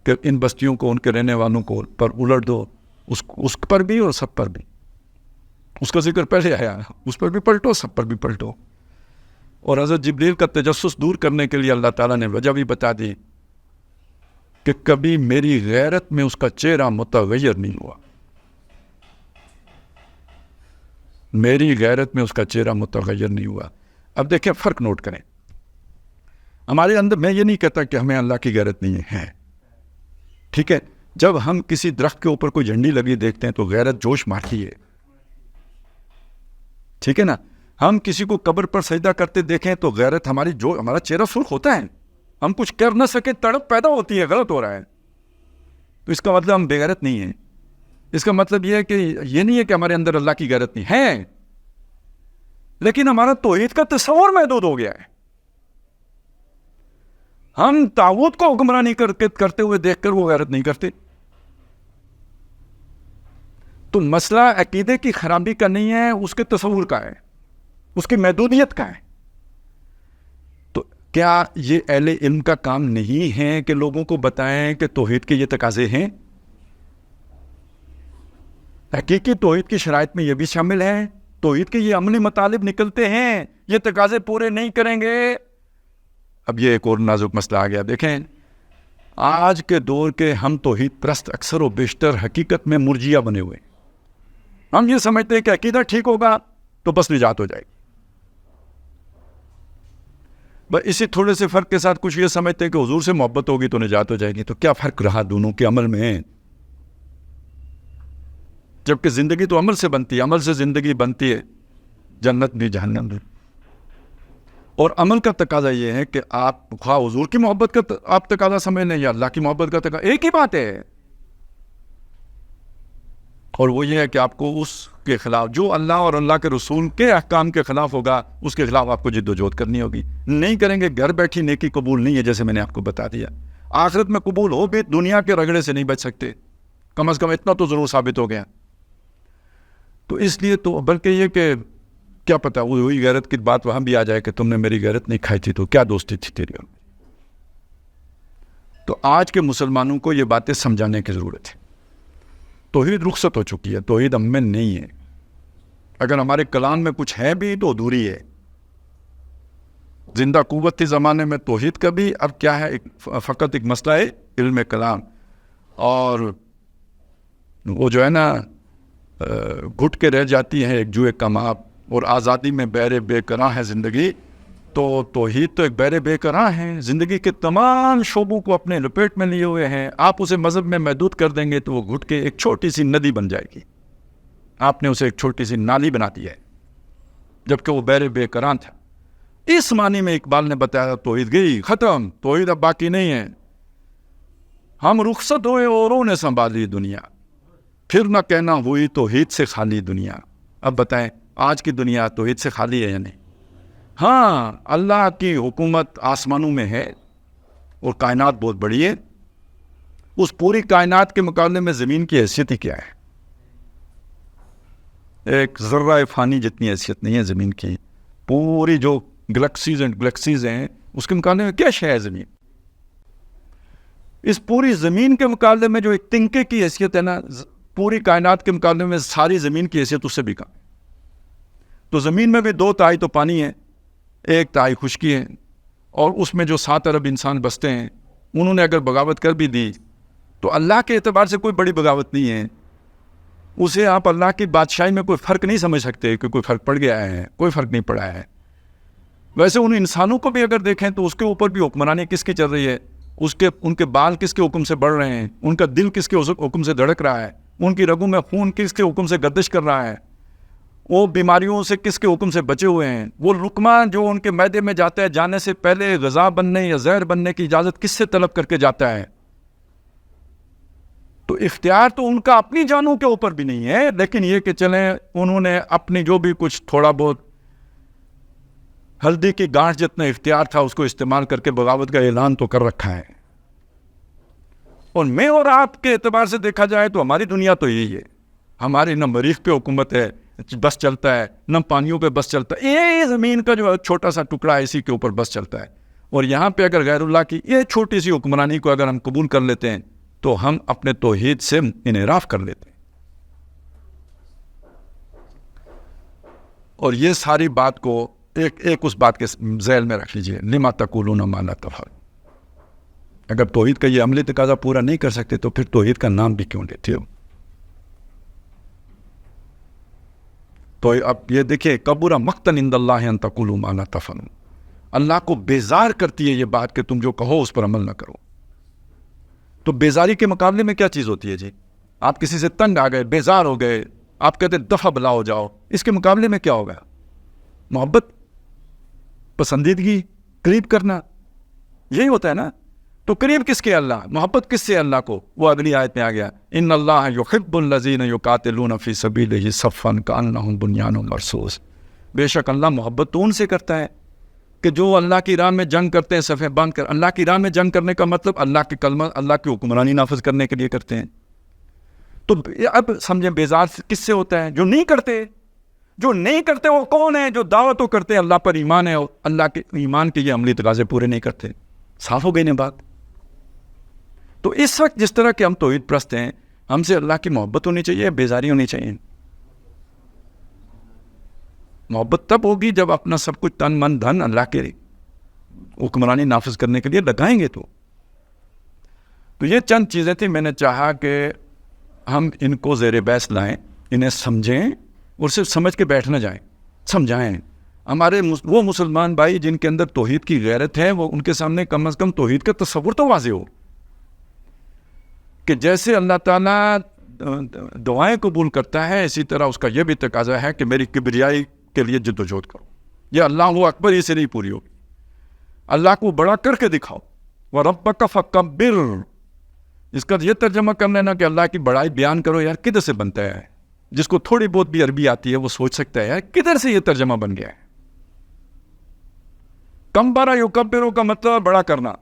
کہ ان بستیوں کو، ان کے رہنے والوں کو پر الٹ دو، اس پر بھی اور سب پر بھی۔ اس کا ذکر پہلے آیا، اس پر بھی پلٹو، سب پر بھی پلٹو۔ اور حضرت جبریل کا تجسس دور کرنے کے لیے اللہ تعالیٰ نے وجہ بھی بتا دی کہ کبھی میری غیرت میں اس کا چہرہ متغیر نہیں ہوا، میری غیرت میں اس کا چہرہ متغیر نہیں ہوا۔ اب دیکھیں فرق نوٹ کریں، ہمارے اندر، میں یہ نہیں کہتا کہ ہمیں اللہ کی غیرت نہیں ہے، ٹھیک ہے، جب ہم کسی درخت کے اوپر کوئی جھنڈی لگی دیکھتے ہیں تو غیرت جوش مارتی ہے، ٹھیک ہے نا۔ ہم کسی کو قبر پر سجدہ کرتے دیکھیں تو غیرت ہماری، جو ہمارا چہرہ سرخ ہوتا ہے، ہم کچھ کر نہ سکیں، تڑپ پیدا ہوتی ہے، غلط ہو رہا ہے، تو اس کا مطلب ہم بے غیرت نہیں ہیں۔ اس کا مطلب یہ ہے کہ یہ نہیں ہے کہ ہمارے اندر اللہ کی غیرت نہیں ہے، لیکن ہمارا توحید کا تصور محدود ہو گیا ہے۔ ہم طاغوت کو حکمرانی کرتے ہوئے دیکھ کر وہ غیرت نہیں کرتے۔ تو مسئلہ عقیدے کی خرابی کا نہیں ہے، اس کے تصور کا ہے، اس کی محدودیت کا ہے۔ تو کیا یہ اہل علم کا کام نہیں ہے کہ لوگوں کو بتائیں کہ توحید کے یہ تقاضے ہیں؟ حقیقی توحید کی شرائط میں یہ بھی شامل ہے، توحید کے یہ عملی مطالب نکلتے ہیں، یہ تقاضے پورے نہیں کریں گے۔ اب یہ ایک اور نازک مسئلہ آ گیا، دیکھیں آج کے دور کے ہم توحید پرست اکثر و بیشتر حقیقت میں مرجیہ بنے ہوئے ہیں۔ ہم یہ سمجھتے ہیں کہ عقیدہ ٹھیک ہوگا تو بس نجات ہو جائے گی، بس اسی تھوڑے سے فرق کے ساتھ کچھ یہ سمجھتے ہیں کہ حضور سے محبت ہوگی تو نجات ہو جائے گی۔ تو کیا فرق رہا دونوں کے عمل میں؟ جبکہ زندگی تو عمل سے بنتی ہے، عمل سے زندگی بنتی ہے، جنت بھی جہنم بھی۔ اور عمل کا تقاضا یہ ہے کہ آپ خواہ حضور کی محبت کا آپ تقاضا سمجھ لیں یا اللہ کی محبت کا تقاضا، ایک ہی بات ہے، اور وہ یہ ہے کہ آپ کو اس کے خلاف، جو اللہ اور اللہ کے رسول کے احکام کے خلاف ہوگا، اس کے خلاف آپ کو جد و جہد کرنی ہوگی۔ نہیں کریں گے، گھر بیٹھی نیکی قبول نہیں ہے، جیسے میں نے آپ کو بتا دیا۔ آخرت میں قبول ہو بھی دنیا کے رگڑے سے نہیں بچ سکتے، کم از کم اتنا تو ضرور ثابت ہو گیا۔ تو اس لیے تو بلکہ یہ کہ کیا پتا وہی غیرت کی بات وہاں بھی آ جائے کہ تم نے میری غیرت نہیں کھائی تھی تو کیا دوستی تھی تیری اور میری۔ تو آج کے مسلمانوں کو یہ باتیں سمجھانے کی ضرورت ہے۔ توحید رخصت ہو چکی ہے، توحید ہم میں نہیں ہے، اگر ہمارے کلام میں کچھ ہے بھی تو ادھوری ہے۔ زندہ قوت تھی زمانے میں توحید کا بھی، اب کیا ہے، فقط ایک مسئلہ ہے علم کلام، اور وہ جو ہے نا گھٹ کے رہ جاتی ہے ایک جوئے کا ماپ، اور آزادی میں بیر بے قرار ہے زندگی۔ تو توحید تو ایک بیر بے قرار ہے، زندگی کے تمام شعبوں کو اپنے لپیٹ میں لیے ہوئے ہیں۔ آپ اسے مذہب میں محدود کر دیں گے تو وہ گھٹ کے ایک چھوٹی سی ندی بن جائے گی، آپ نے اسے ایک چھوٹی سی نالی بنا دی ہے، جبکہ وہ بیر بے قرار تھا۔ اس معنی میں اقبال نے بتایا توحید گئی ختم، توحید اب باقی نہیں ہے، ہم رخصت ہوئے اوروں نے سنبھالی دنیا، پھر نہ کہنا ہوئی توحید سے خالی دنیا۔ اب بتائیں آج کی دنیا توحید سے خالی ہے یا نہیں؟ ہاں، اللہ کی حکومت آسمانوں میں ہے اور کائنات بہت بڑی ہے، اس پوری کائنات کے مقابلے میں زمین کی حیثیت ہی کیا ہے؟ ایک ذرہ فانی جتنی حیثیت نہیں ہے زمین کی، پوری جو گلیکسیز ہیں اس کے مقابلے میں کیا شے ہے زمین؟ اس پوری زمین کے مقابلے میں جو ایک تنکے کی حیثیت ہے نا، پوری کائنات کے مقابلے میں ساری زمین کی حیثیت اس سے بھی کم۔ تو زمین میں بھی 2/3 تو پانی ہے، 1/3 خشکی ہے، اور اس میں جو 7 ارب انسان بستے ہیں، انہوں نے اگر بغاوت کر بھی دی تو اللہ کے اعتبار سے کوئی بڑی بغاوت نہیں ہے، اسے آپ اللہ کی بادشاہی میں کوئی فرق نہیں سمجھ سکتے کہ کوئی فرق پڑ گیا ہے، کوئی فرق نہیں پڑا ہے۔ ویسے ان انسانوں کو بھی اگر دیکھیں تو اس کے اوپر بھی حکمرانی کس کی چل رہی ہے، ان کے بال کس کے حکم سے بڑھ رہے ہیں، ان کا دل کس کے حکم سے دھڑک رہا ہے، ان کی رگوں میں خون کس کے حکم سے گردش کر رہا ہے، وہ بیماریوں سے کس کے حکم سے بچے ہوئے ہیں؟ وہ لقمہ جو ان کے معدے میں جاتا ہے جانے سے پہلے غذا بننے یا زہر بننے کی اجازت کس سے طلب کر کے جاتا ہے؟ تو اختیار تو ان کا اپنی جانوں کے اوپر بھی نہیں ہے، لیکن یہ کہ چلیں انہوں نے اپنی جو بھی کچھ تھوڑا بہت ہلدی کی گانٹھ جتنا اختیار تھا اس کو استعمال کر کے بغاوت کا اعلان تو کر رکھا ہے۔ اور میں اور آپ کے اعتبار سے دیکھا جائے تو ہماری دنیا تو یہی ہے، ہماری نہ مریخ پہ حکومت ہے بس چلتا ہے، نہ پانیوں پہ بس چلتا ہے، یہ زمین کا جو چھوٹا سا ٹکڑا ہے اسی کے اوپر بس چلتا ہے۔ اور یہاں پہ اگر غیر اللہ کی یہ چھوٹی سی حکمرانی کو اگر ہم قبول کر لیتے ہیں تو ہم اپنے توحید سے انحراف کر لیتے ہیں۔ اور یہ ساری بات کو ایک اس بات کے ذیل میں رکھ لیجئے، لما تقولون ما لا تفعلون۔ اگر توحید کا یہ عملی تقاضا پورا نہیں کر سکتے تو پھر توحید کا نام بھی کیوں لیتے ہو؟ تو اب یہ دیکھیں، کبر مقتا عند اللہ ان تقولوا ما لا تفعلون، اللہ کو بیزار کرتی ہے یہ بات کہ تم جو کہو اس پر عمل نہ کرو۔ تو بیزاری کے مقابلے میں کیا چیز ہوتی ہے جی؟ آپ کسی سے تنگ آ گئے، بیزار ہو گئے، آپ کہتے دفعہ بلا ہو جاؤ، اس کے مقابلے میں کیا ہوگا؟ محبت، پسندیدگی، قریب کرنا، یہی ہوتا ہے نا۔ تو قریب کس کے؟ اللہ۔ محبت کس سے؟ اللہ کو۔ وہ اگلی آیت میں آ گیا، ان اللہ یحب الذین یقاتلون فی سبیلہ صفا کانہم بنیان مرصوص۔ بے شک اللہ محبت تو ان سے کرتا ہے کہ جو اللہ کی راہ میں جنگ کرتے ہیں صفیں باندھ کر۔ اللہ کی راہ میں جنگ کرنے کا مطلب اللہ کے کلمہ، اللہ کی حکمرانی نافذ کرنے کے لیے کرتے ہیں۔ تو اب سمجھیں بیزار کس سے ہوتا ہے؟ جو نہیں کرتے۔ جو نہیں کرتے وہ کون ہے؟ جو دعوتوں کرتے ہیں اللہ پر ایمان ہے اور اللہ کے ایمان کے یہ عملی تقاضے پورے نہیں کرتے۔ صاف ہو گئی نا بات؟ تو اس وقت جس طرح کہ ہم توحید پرست ہیں، ہم سے اللہ کی محبت ہونی چاہیے، بیزاری ہونی چاہیے؟ محبت تب ہوگی جب اپنا سب کچھ تن من دھن اللہ کے حکمرانی نافذ کرنے کے لیے لگائیں گے۔ تو یہ چند چیزیں تھیں، میں نے چاہا کہ ہم ان کو زیر بحث لائیں، انہیں سمجھیں اور صرف سمجھ کے بیٹھ نہ جائیں، سمجھائیں۔ ہمارے وہ مسلمان بھائی جن کے اندر توحید کی غیرت ہے، وہ ان کے سامنے کم از کم توحید کا تصور تو واضح ہو کہ جیسے اللہ تعالیٰ دعائیں قبول کرتا ہے اسی طرح اس کا یہ بھی تقاضا ہے کہ میری کبریائی کے لیے جد و جہد کرو۔ یہ اللہ اکبر ہی سے نہیں پوری ہوگی، اللہ کو بڑا کر کے دکھاؤ۔ وَرَبَّكَ فَكَبِّرْ، اس کا یہ ترجمہ کر لینا کہ اللہ کی بڑائی بیان کرو۔ یار کدھر سے بنتا ہے؟ جس کو تھوڑی بہت بھی عربی آتی ہے وہ سوچ سکتا ہے یار کدھر سے یہ ترجمہ بن گیا ہے۔ کمبرا یکبرو کا مطلب بڑا کرنا،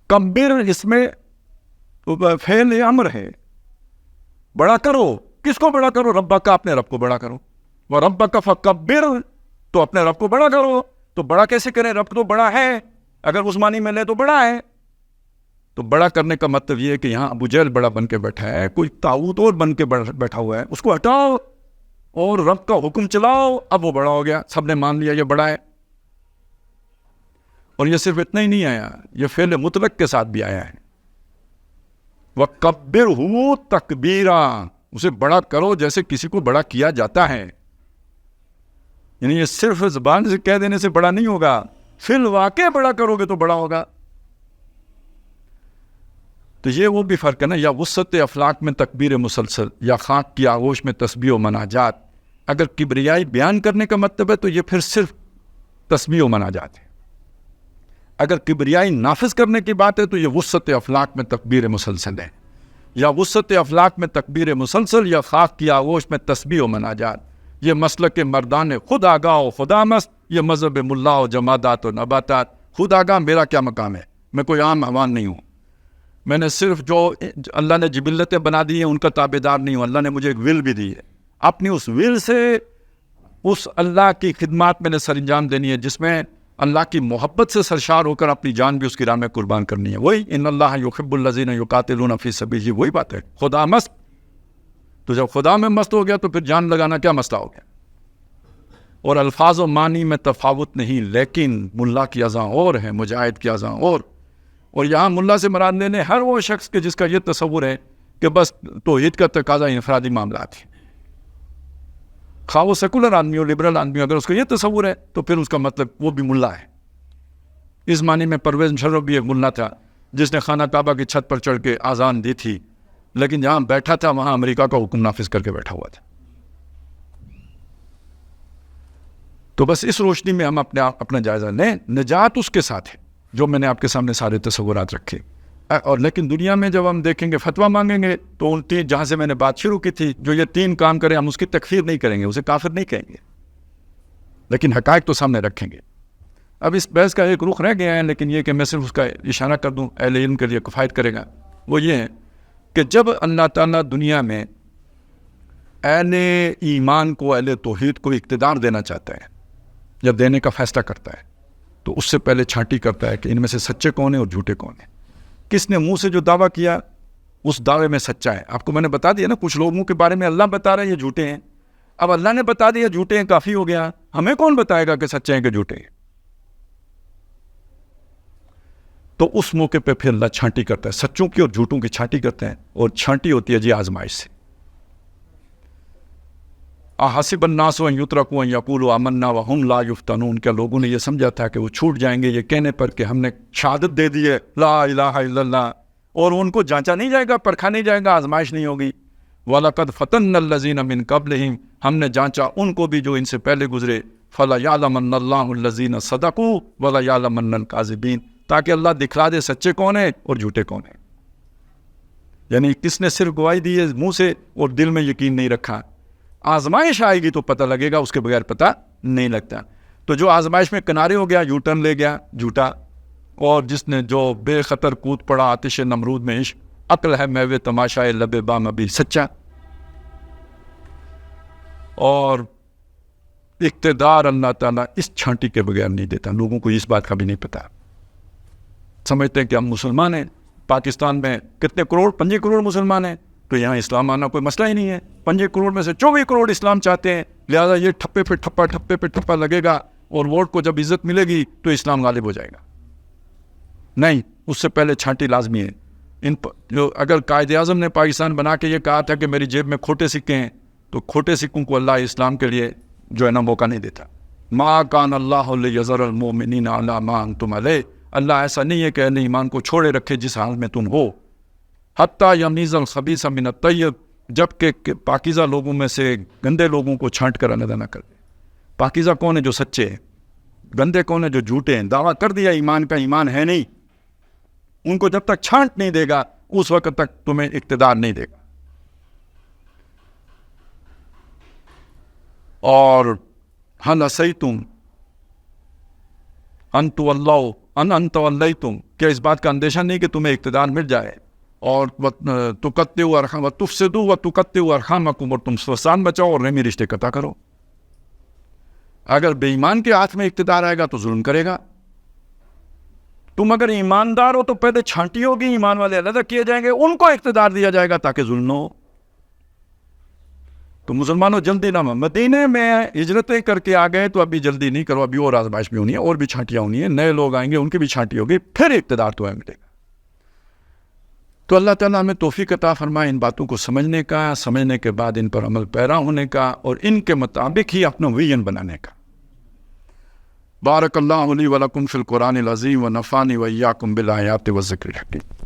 کبر اس میں فعل امر ہے، بڑا کرو۔ کس کو بڑا کرو؟ رب کا، اپنے رب کو بڑا کرو۔ وَرَبَّكَ فَكَبِّرْ، تو اپنے رب کو بڑا کرو۔ تو بڑا کیسے کریں؟ رب تو بڑا ہے، اگر اس معنی میں لے تو بڑا ہے۔ تو بڑا کرنے کا مطلب یہ ہے کہ یہاں ابو جہل بڑا بن کے بیٹھا ہے، کوئی طاغوت اور بن کے بیٹھا ہوا ہے، اس کو ہٹاؤ اور رب کا حکم چلاؤ۔ اب وہ بڑا ہو گیا، سب نے مان لیا یہ بڑا ہے۔ اور یہ صرف اتنا ہی نہیں آیا، یہ فعل مطلق کے ساتھ بھی آیا ہے۔ وَكَبِّرْهُ تَكْبِيرًا، اسے بڑا کرو جیسے کسی کو بڑا کیا جاتا ہے۔ یعنی یہ صرف زبان سے کہہ دینے سے بڑا نہیں ہوگا، فی الواقع بڑا کرو گے تو بڑا ہوگا۔ تو یہ وہ بھی فرق ہے نا، یا وسعت افلاق میں تکبیر مسلسل، یا خاک کی آغوش میں تسبیح و مناجات۔ اگر کبریائی بیان کرنے کا مطلب ہے تو یہ پھر صرف تسبیح و مناجات ہے۔ اگر کبریائی نافذ کرنے کی بات ہے تو یہ وسعت افلاق میں تکبیر مسلسل ہے، یا وسعت افلاق میں تکبیر مسلسل، یا خاک کی آغوش میں تسبیح و مناجات۔ یہ مسلک مردان خود آگاہ و خدا مست، یہ مذہب ملا و جمادات و نباتات۔ خود آگاہ میرا کیا مقام ہے؟ میں کوئی عام عوام نہیں ہوں، میں نے صرف جو اللہ نے جبلتیں بنا دی ہیں ان کا تابع دار نہیں ہوں، اللہ نے مجھے ایک ول بھی دی ہے، اپنی اس ول سے اس اللہ کی خدمات میں نے سر انجام دینی ہے جس میں اللہ کی محبت سے سرشار ہو کر اپنی جان بھی اس کی راہ میں قربان کرنی ہے۔ وہی ان اللہ یحب الذین یقاتلون فی سبیلہ، وہی بات ہے، خدا مست۔ تو جب خدا میں مست ہو گیا تو پھر جان لگانا کیا مسئلہ ہو گیا؟ اور الفاظ و معنی میں تفاوت نہیں، لیکن ملا کی اذاں اور ہے، مجاہد کی اذاں اور یہاں ملا سے مراد لینے ہر وہ شخص کے جس کا یہ تصور ہے کہ بس توحید کا تقاضا انفرادی معاملات ہیں، خواہ وہ سیکولر آدمی ہو، لبرل آدمی ہو، اگر اس کا یہ تصور ہے تو پھر اس کا مطلب وہ بھی ملا ہے۔ اس معنی میں پرویز مشرف بھی ایک ملا تھا جس نے خانہ کعبہ کی چھت پر چڑھ کے آذان دی تھی، لیکن جہاں بیٹھا تھا وہاں امریکہ کا حکم نافذ کر کے بیٹھا ہوا تھا۔ تو بس اس روشنی میں ہم اپنا جائزہ لیں. نجات اس کے ساتھ ہے جو میں نے آپ کے سامنے سارے تصورات رکھے. اور لیکن دنیا میں جب ہم دیکھیں گے فتویٰ مانگیں گے تو ان تین جہاں سے میں نے بات شروع کی تھی, جو یہ تین کام کریں ہم اس کی تکفیر نہیں کریں گے, اسے کافر نہیں کہیں گے, لیکن حقائق تو سامنے رکھیں گے. اب اس بحث کا ایک رخ رہ گیا ہے, لیکن یہ کہ میں صرف اس کا اشارہ کر دوں, اہل علم کے لیے کفایت کرے گا. وہ یہ ہے کہ جب اللہ تعالیٰ دنیا میں اہل ایمان کو, اہل توحید کو اقتدار دینا چاہتا ہے, جب دینے کا فیصلہ کرتا ہے تو اس سے پہلے چھانٹی کرتا ہے کہ ان میں سے سچے کون ہیں اور جھوٹے کون ہیں. کس نے منہ سے جو دعویٰ کیا اس دعوے میں سچا ہے. آپ کو میں نے بتا دیا نا, کچھ لوگوں کے بارے میں اللہ بتا رہا ہے یہ جھوٹے ہیں. اب اللہ نے بتا دیا جھوٹے ہیں, کافی ہو گیا, ہمیں کون بتائے گا کہ سچے ہیں کہ جھوٹے ہیں؟ تو اس موقع پہ پھر اللہ چھانٹی کرتا ہے, سچوں کی اور جھوٹوں کی چھانٹی کرتا ہے. اور چھانٹی ہوتی ہے جی آزمائش سے. احسب الناس ان یترکوا ان یقولوا آمنا وهم لا یفتنون, کیا لوگوں نے یہ سمجھا تھا کہ وہ چھوٹ جائیں گے یہ کہنے پر کہ ہم نے شہادت دے دی ہے لا الہ الا اللہ, اور ان کو جانچا نہیں جائے گا, پرکھا نہیں جائے گا, آزمائش نہیں ہوگی. وَلَقَدْ فَتَنَّ الَّذِينَ مِن قَبْلِهِمْ, ہم نے جانچا ان کو بھی جو ان سے پہلے گزرے. فَلَا يَعْلَمَنَّ اللَّهُ الَّذِينَ صَدَقُوا وَلَا يَعْلَمَنَّ الْكَاذِبِينَ, تاکہ اللہ دکھلا دے سچے کون ہیں اور جھوٹے کون ہیں. یعنی کس نے صرف گواہی دی ہے منہ سے اور دل میں یقین نہیں رکھا. آزمائش آئے گی تو پتہ لگے گا, اس کے بغیر پتہ نہیں لگتا. تو جو آزمائش میں کنارے ہو گیا, یو ٹرن لے گیا, جھوٹا. اور جس نے جو بے خطر کود پڑا آتش نمرود میں عشق, عقل ہے میوے تماشائے لب بام ابھی, سچا. اور اقتدار اللہ تعالیٰ اس چھانٹی کے بغیر نہیں دیتا. لوگوں کو اس بات کا بھی نہیں پتا, سمجھتے ہیں کہ ہم مسلمان ہیں. پاکستان میں کتنے کروڑ, 5 کروڑ مسلمان ہیں, تو یہاں اسلام آنا کوئی مسئلہ ہی نہیں ہے. 5 کروڑ میں سے 24 کروڑ اسلام چاہتے ہیں, لہذا یہ ٹھپے پہ ٹھپا لگے گا, اور ووٹ کو جب عزت ملے گی تو اسلام غالب ہو جائے گا. نہیں, اس سے پہلے چھانٹی لازمی ہے. جو اگر قائد اعظم نے پاکستان بنا کے یہ کہا تھا کہ میری جیب میں کھوٹے سکے ہیں, تو کھوٹے سکوں کو اللہ اسلام کے لیے جو ہے نا موقع نہیں دیتا. ما کان اللہ لیذر المؤمنین علی ما انتم علیہ, اللہ ایسا نہیں ہے کہ اہل ایمان کو چھوڑے رکھے جس حال میں تم ہو. حتیٰ یمیز الخبیث من الطیب, جب کہ پاکیزہ لوگوں میں سے گندے لوگوں کو چھانٹ کر علیحدہ نہ کر دے. پاکیزہ کون ہے؟ جو سچے ہیں. گندے کون ہے؟ جو جھوٹے ہیں. دعویٰ کر دیا ایمان کا, ایمان ہے نہیں. ان کو جب تک چھانٹ نہیں دے گا اس وقت تک تمہیں اقتدار نہیں دے گا. اور حل عصیتم ان تولوا ان تولیتم, کیا اس بات کا اندیشہ نہیں کہ تمہیں اقتدار مل جائے اور تقطعوا ارحام وتفسدوا وتقطعوا ارحامکم, اور تم فساد بچاؤ اور رحمی رشتے قطع کرو. اگر بے ایمان کے ہاتھ میں اقتدار آئے گا تو ظلم کرے گا. تم اگر ایماندار ہو تو پہلے چھانٹی ہوگی, ایمان والے علیحدہ کیے جائیں گے, ان کو اقتدار دیا جائے گا تاکہ ظلم نہ ہو. تو مسلمانوں جلدی نہ, مدینے میں ہجرتیں کر کے آ گئے تو ابھی جلدی نہیں کرو, ابھی اور آزمائش بھی ہونی ہے, اور بھی چھانٹیاں ہونی ہیں, نئے لوگ آئیں گے ان کی بھی چھانٹی ہوگی, پھر اقتدار تو ملے گا. تو اللہ تعالیٰ ہمیں توفیق عطا فرمائے ان باتوں کو سمجھنے کا, سمجھنے کے بعد ان پر عمل پیرا ہونے کا, اور ان کے مطابق ہی اپنا ویژن بنانے کا. بارک اللہ لی و لکم فی القرآن العظیم و نفعنی و ایاکم بالآیات و الذکر الحکیم.